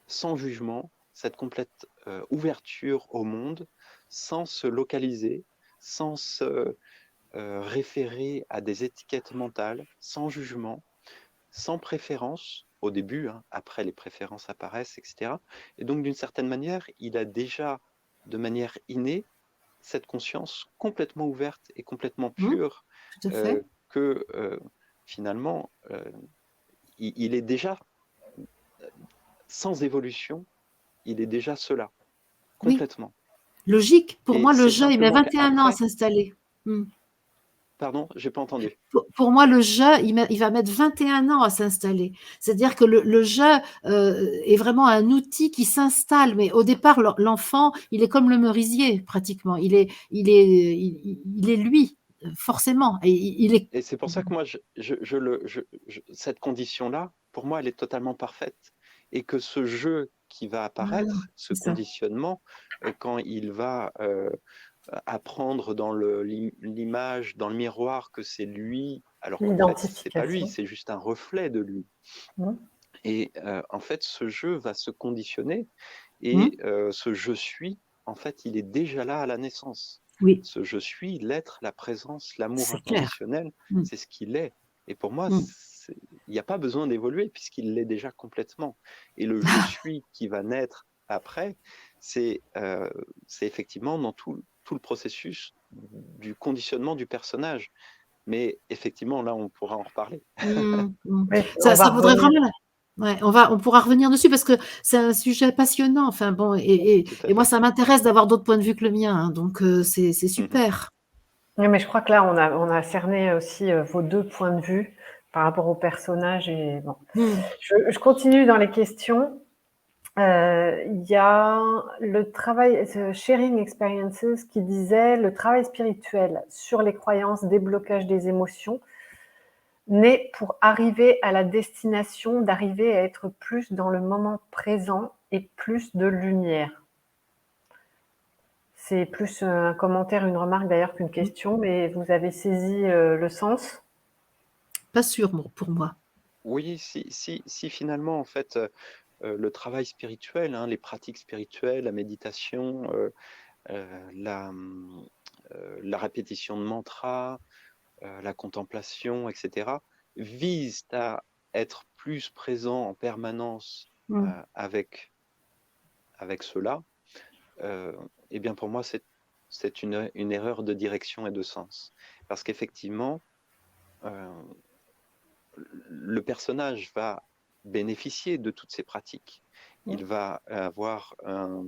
sans jugement, cette complète ouverture au monde, sans se localiser, sans se référer à des étiquettes mentales, sans jugement, sans préférence au début, hein, après les préférences apparaissent, etc. Et donc d'une certaine manière, il a déjà de manière innée cette conscience complètement ouverte et complètement pure Tout à fait. que finalement, il est déjà sans évolution, il est déjà cela, Oui, complètement. logique. Pour Et moi, le c'est jeu, il met simplement 21 ans à qu'après... s'installer. Pardon, j'ai pas entendu. Pour moi, le jeu, il va mettre 21 ans à s'installer. C'est-à-dire que le jeu est vraiment un outil qui s'installe. Mais au départ, l'enfant, il est comme le merisier, pratiquement. Il est lui, forcément. Et il est... Et c'est pour ça que moi, cette condition-là, pour moi, elle est totalement parfaite. Et que ce jeu qui va Voilà, apparaître, ce c'est ça. conditionnement, quand il va apprendre dans l'image, dans le miroir, que c'est lui, alors qu'en fait, c'est pas lui, L'identification. c'est juste un reflet de lui. Et en fait, ce jeu va se conditionner et ce je suis, en fait, il est déjà là à la naissance. Oui, Ce je suis, l'être, la présence, l'amour c'est clair. inconditionnel, c'est ce qu'il est. Et pour moi, il n'y a pas besoin d'évoluer puisqu'il l'est déjà complètement. Et le je suis qui va naître après, c'est effectivement dans tout le processus du conditionnement du personnage. Mais effectivement, là, on pourra en reparler. Oui, Ça, on va ça voudrait revenir. vraiment... Ouais, on pourra revenir dessus parce que c'est un sujet passionnant. Enfin bon, Tout à et moi, fait. ça m'intéresse d'avoir d'autres points de vue que le mien. Hein, donc c'est super. Oui, mais je crois que là, on a cerné aussi vos deux points de vue par rapport au personnage. Et bon. Je continue dans les questions. Il y a le travail, Sharing Experiences, qui disait le travail spirituel sur les croyances, déblocage des émotions. naît pour arriver à la destination, d'arriver à être plus dans le moment présent et plus de lumière. C'est plus un commentaire, une remarque d'ailleurs qu'une question, mais vous avez saisi le sens? Pas sûr pour moi. Oui, si finalement, en fait, le travail spirituel, hein, les pratiques spirituelles, la méditation, la répétition de mantras, la contemplation, etc., visent à être plus présent en permanence avec cela, eh bien pour moi, c'est une erreur de direction et de sens. Parce qu'effectivement, le personnage va bénéficier de toutes ces pratiques. Il va avoir un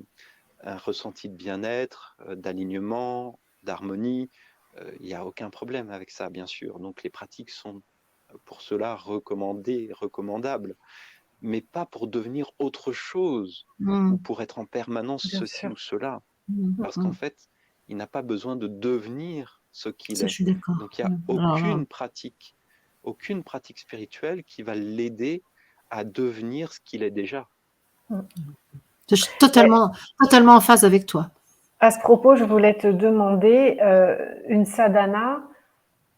ressenti de bien-être, d'alignement, d'harmonie. Il n'y a aucun problème avec ça, bien sûr. Donc les pratiques sont pour cela recommandées, recommandables, mais pas pour devenir autre chose ou pour être en permanence Bien ceci sûr. ou cela. Parce qu'en fait, il n'a pas besoin de devenir ce qu'il Ça, je est. suis d'accord. Donc il n'y a aucune pratique spirituelle qui va l'aider à devenir ce qu'il est déjà. Je suis totalement en phase avec toi. À ce propos, je voulais te demander, une sadhana,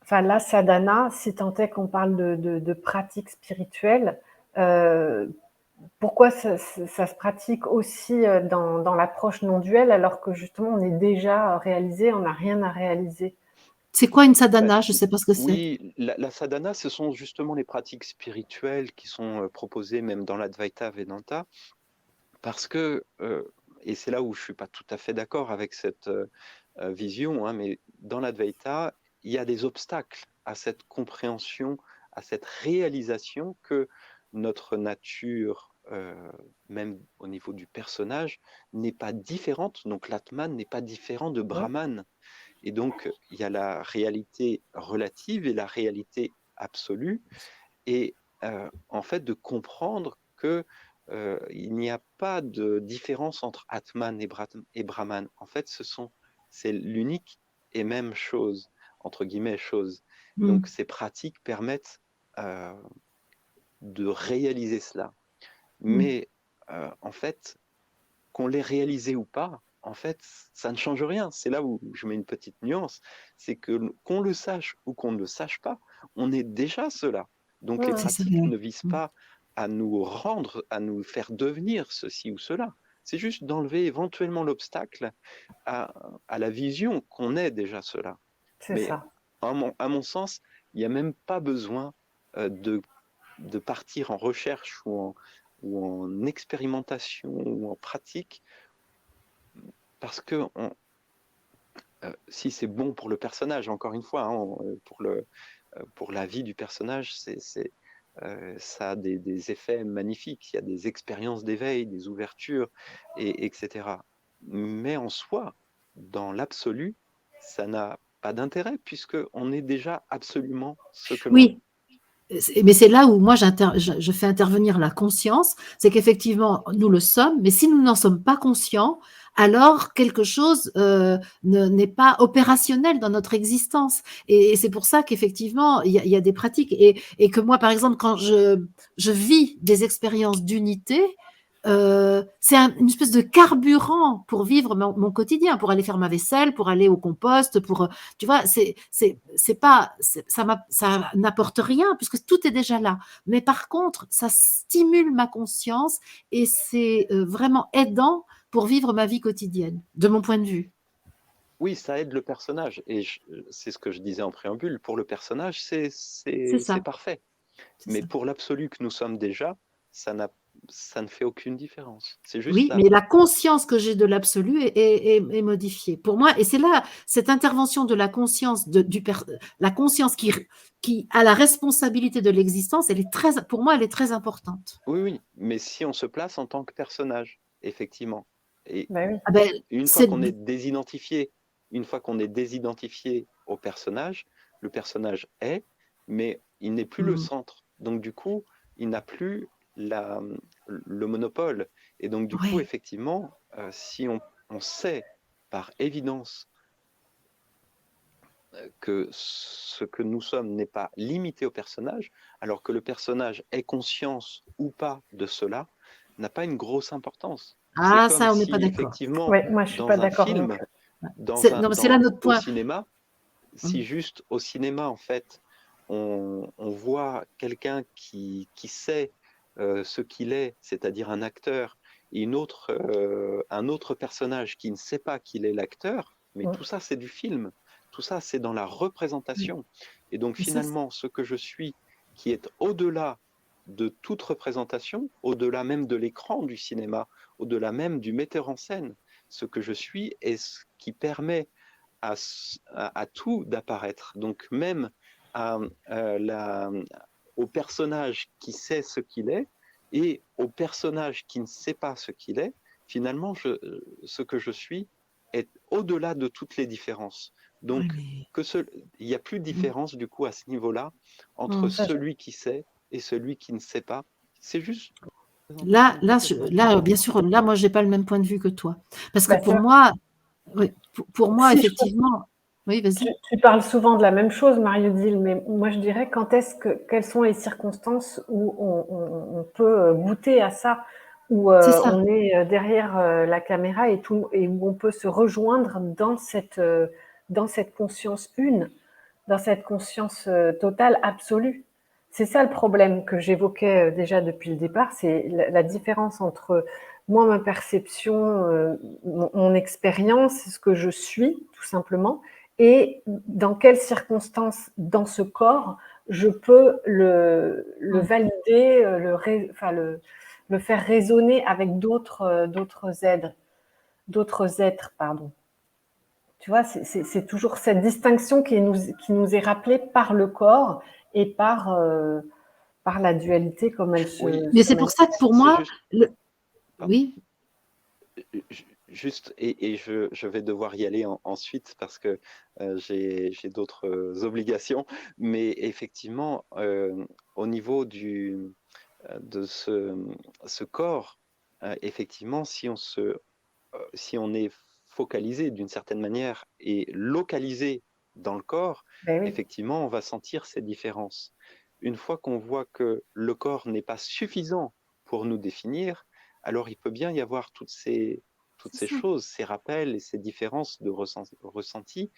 enfin la sadhana, si tant est qu'on parle de pratique spirituelle, pourquoi ça se pratique aussi dans l'approche non duelle alors que justement on est déjà réalisé, on n'a rien à réaliser? C'est quoi une sadhana? Je ne sais pas ce que c'est. Oui, la sadhana, ce sont justement les pratiques spirituelles qui sont proposées même dans l'Advaita Vedanta, parce que, et c'est là où je ne suis pas tout à fait d'accord avec cette vision, hein, mais dans l'Advaita, il y a des obstacles à cette compréhension, à cette réalisation que notre nature, même au niveau du personnage, n'est pas différente, donc l'Atman n'est pas différent de Brahman. Et donc, il y a la réalité relative et la réalité absolue, et en fait, de comprendre que il n'y a pas de différence entre Atman et Brahman. En fait, c'est l'unique et même chose, entre guillemets, chose. Donc, ces pratiques permettent de réaliser cela. Mais en fait, qu'on l'ait réalisé ou pas, en fait, ça ne change rien. C'est là où je mets une petite nuance, c'est que qu'on le sache ou qu'on ne le sache pas, on est déjà cela. Donc les C'est ça. pratiques ne visent pas à nous rendre, à nous faire devenir ceci ou cela. C'est juste d'enlever éventuellement l'obstacle à la vision qu'on est déjà cela. C'est Mais ça. à mon sens, il n'y a même pas besoin de partir en recherche ou en expérimentation ou en pratique, parce que si c'est bon pour le personnage, encore une fois, hein, pour la vie du personnage, ça a des effets magnifiques. Il y a des expériences d'éveil, des ouvertures, etc. Mais en soi, dans l'absolu, ça n'a pas d'intérêt puisqu'on est déjà absolument ce que l'on est. Oui, mais c'est là où moi je fais intervenir la conscience, c'est qu'effectivement nous le sommes, mais si nous n'en sommes pas conscients, alors quelque chose n'est pas opérationnel dans notre existence. Et c'est pour ça qu'effectivement il y a des pratiques et que moi par exemple quand je vis des expériences d'unité, c'est une espèce de carburant pour vivre mon quotidien, pour aller faire ma vaisselle, pour aller au compost, pour tu vois, ça n'apporte rien puisque tout est déjà là. Mais par contre, ça stimule ma conscience et c'est vraiment aidant pour vivre ma vie quotidienne, de mon point de vue. Oui, ça aide le personnage. Et c'est ce que je disais en préambule. Pour le personnage, C'est c'est ça. parfait. C'est Mais ça. pour l'absolu que nous sommes déjà, ça ne fait aucune différence. C'est juste Oui, ça. mais la conscience que j'ai de l'absolu est modifiée. Pour moi, et c'est là, cette intervention de la conscience, la conscience qui a la responsabilité de l'existence, pour moi, elle est très importante. Oui, oui. Mais si on se place en tant que personnage, effectivement. Et Bah oui. Ah ben, une fois qu'on est désidentifié, au personnage, le personnage est, mais il n'est plus le centre. Donc du coup, il n'a plus le monopole. Et donc du coup, ouais. effectivement, si on sait par évidence que ce que nous sommes n'est pas limité au personnage, alors que le personnage ait conscience ou pas de cela, n'a pas une grosse importance. C'est Ah, comme ça, on n'est pas si d'accord. effectivement, Ouais, moi je suis pas dans un d'accord non film, plus. Non, mais c'est là notre au point. cinéma, si juste au cinéma, en fait, on voit quelqu'un qui sait ce qu'il est, c'est-à-dire un acteur, et un autre personnage qui ne sait pas qu'il est l'acteur, mais tout ça, c'est du film. Tout ça, c'est dans la représentation. Et donc, Mais ça, finalement, ce que je suis, qui est au-delà de toute représentation, au-delà même de l'écran du cinéma, au-delà même du metteur en scène, ce que je suis est ce qui permet à tout d'apparaître. Donc même au personnage qui sait ce qu'il est et au personnage qui ne sait pas ce qu'il est, finalement, ce que je suis est au-delà de toutes les différences. Donc, mais... il n'y a plus de différence du coup à ce niveau-là entre Ça, celui qui sait et celui qui ne sait pas. C'est juste. Là, bien sûr, là, moi, j'ai pas le même point de vue que toi. Parce que bah, pour moi, oui, pour moi, si, effectivement, oui, vas-y. tu parles souvent de la même chose, Marie-Odile, mais moi je dirais quelles sont les circonstances où on peut goûter à ça, où C'est ça. on est derrière la caméra et où on peut se rejoindre dans cette conscience une, dans cette conscience totale, absolue. C'est ça le problème que j'évoquais déjà depuis le départ, c'est la différence entre moi, ma perception, mon expérience, ce que je suis, tout simplement, et dans quelles circonstances dans ce corps je peux le valider, le faire résonner avec d'autres êtres, pardon. Tu vois, c'est toujours cette distinction qui nous est rappelée par le corps et par la dualité comme elle Oui, Mais se c'est pour manifeste. ça que pour c'est moi, juste. oui, Juste, et je vais devoir y aller ensuite parce que j'ai d'autres obligations, mais effectivement, au niveau de ce corps, effectivement, si on est focalisé d'une certaine manière et localisé dans le corps, Ben oui. effectivement, on va sentir ces différences. Une fois qu'on voit que le corps n'est pas suffisant pour nous définir, alors il peut bien y avoir toutes ces choses, ces rappels et ces différences de ressenti,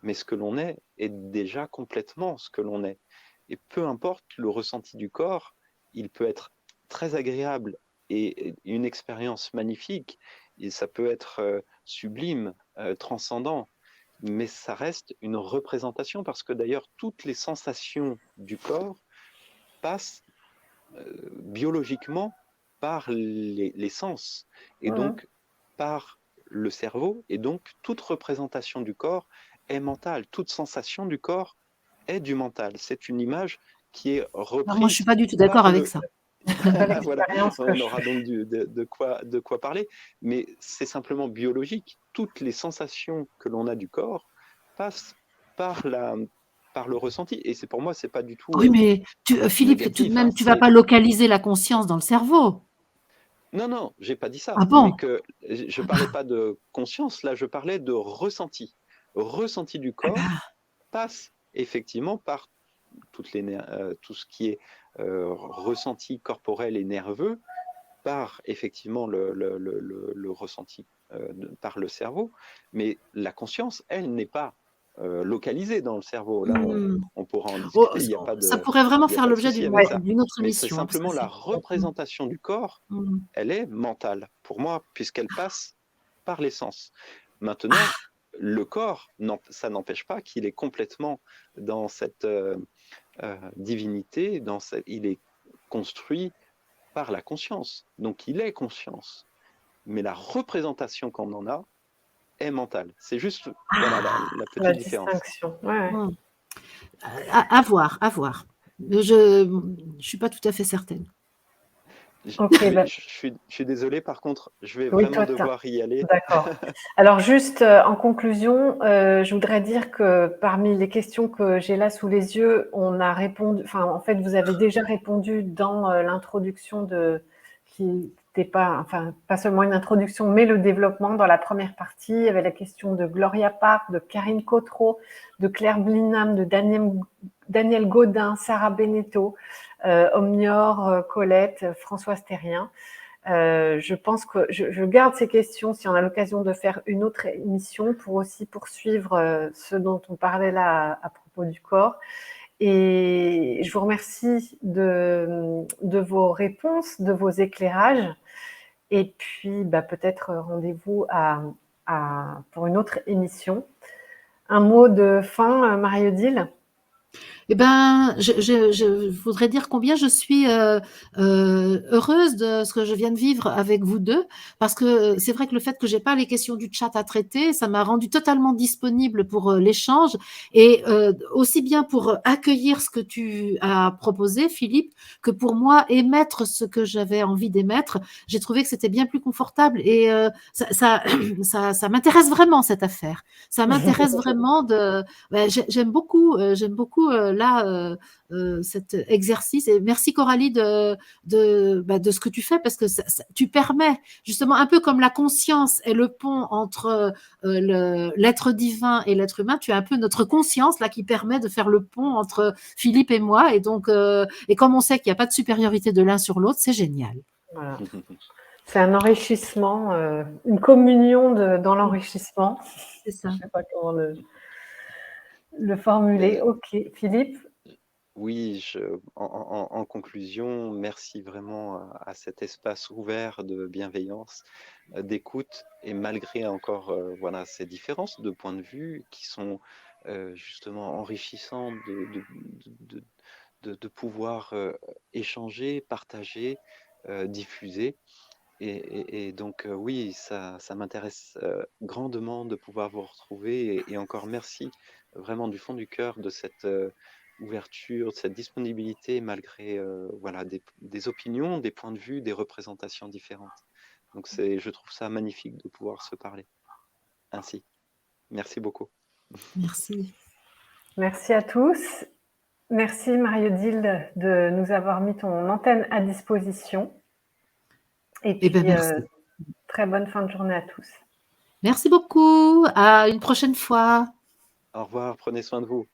mais ce que l'on est déjà complètement ce que l'on est. Et peu importe le ressenti du corps, il peut être très agréable et une expérience magnifique, et ça peut être sublime, transcendant, mais ça reste une représentation parce que d'ailleurs toutes les sensations du corps passent biologiquement par les sens et donc par le cerveau, et donc toute représentation du corps est mentale, toute sensation du corps est du mental. C'est une image qui est alors moi, je suis reprise pas du tout d'accord par avec le... ça. Voilà, L'expérience que on je aura donc de quoi parler, mais c'est simplement biologique. Toutes les sensations que l'on a du corps passent par le ressenti, et c'est pour moi, c'est pas du tout Oui, mais Philippe, tout de négatif, hein, même, tu vas pas localiser la conscience dans le cerveau. Non, j'ai pas dit ça, Ah mais bon? que je parlais pas de conscience, là, je parlais de ressenti. Ressenti du Ah corps bah, passe effectivement par tout ce qui est ressenti corporel et nerveux, par effectivement le ressenti par le cerveau, mais la conscience, elle, n'est pas localisée dans le cerveau. Là, on pourra en oh, discuter, ça pourrait vraiment il y a faire pas de l'objet souci avec ça. d'une autre Mais c'est émission, hein, parce que simplement la c'est... représentation du corps, Mmh. elle est mentale, pour moi, puisqu'elle passe par les sens. Maintenant, le corps, ça n'empêche pas qu'il est complètement dans cette divinité, il est construit par la conscience. Donc il est conscience. Mais la représentation qu'on en a est mentale. C'est juste voilà, la la petite différence. distinction. Ouais. Mmh. À voir, à voir. Je suis pas tout à fait certaine. Ok, Je suis désolé, par contre, je vais oui, vraiment devoir y aller. d'accord. Alors juste en conclusion, je voudrais dire que parmi les questions que j'ai là sous les yeux, on a répondu, enfin en fait vous avez déjà répondu dans l'introduction qui n'était pas, enfin, pas seulement une introduction, mais le développement. Dans la première partie, il y avait la question de Gloria Park, de Karine Cotreau, de Claire Blinam, de Daniel Gaudin, Sarah Beneteau, Omnior, Colette, Françoise Terrien. Je pense que je garde ces questions si on a l'occasion de faire une autre émission pour aussi poursuivre ce dont on parlait là à propos du corps. Et je vous remercie de vos réponses, de vos éclairages. Et puis, peut-être rendez-vous pour une autre émission. Un mot de fin, Marie-Odile ? Eh ben, je voudrais dire combien je suis heureuse de ce que je viens de vivre avec vous deux, parce que c'est vrai que le fait que j'ai pas les questions du chat à traiter, ça m'a rendu totalement disponible pour l'échange et aussi bien pour accueillir ce que tu as proposé, Philippe, que pour moi émettre ce que j'avais envie d'émettre. J'ai trouvé que c'était bien plus confortable et ça m'intéresse vraiment cette affaire. Ça m'intéresse vraiment de. J'aime beaucoup là cet exercice et merci Coralie de ce que tu fais parce que tu permets justement un peu comme la conscience est le pont entre l'être divin et l'être humain, tu as un peu notre conscience là qui permet de faire le pont entre Philippe et moi et donc et comme on sait qu'il n'y a pas de supériorité de l'un sur l'autre, c'est génial. Voilà. C'est un enrichissement, une communion dans l'enrichissement. C'est ça. Je ne sais pas comment le formuler. Ok, Philippe. Oui, en conclusion, merci vraiment à cet espace ouvert de bienveillance, d'écoute, et malgré encore voilà, ces différences de point de vue qui sont justement enrichissantes de pouvoir échanger, partager, diffuser. Et donc, oui, ça m'intéresse grandement de pouvoir vous retrouver. Et encore merci vraiment du fond du cœur de cette ouverture, de cette disponibilité, malgré voilà, des opinions, des points de vue, des représentations différentes. Donc, je trouve ça magnifique de pouvoir se parler ainsi. Merci beaucoup. Merci. Merci à tous. Merci Marie-Odile de nous avoir mis ton antenne à disposition. Et puis, merci. très bonne fin de journée à tous. Merci beaucoup. À une prochaine fois. Au revoir, prenez soin de vous.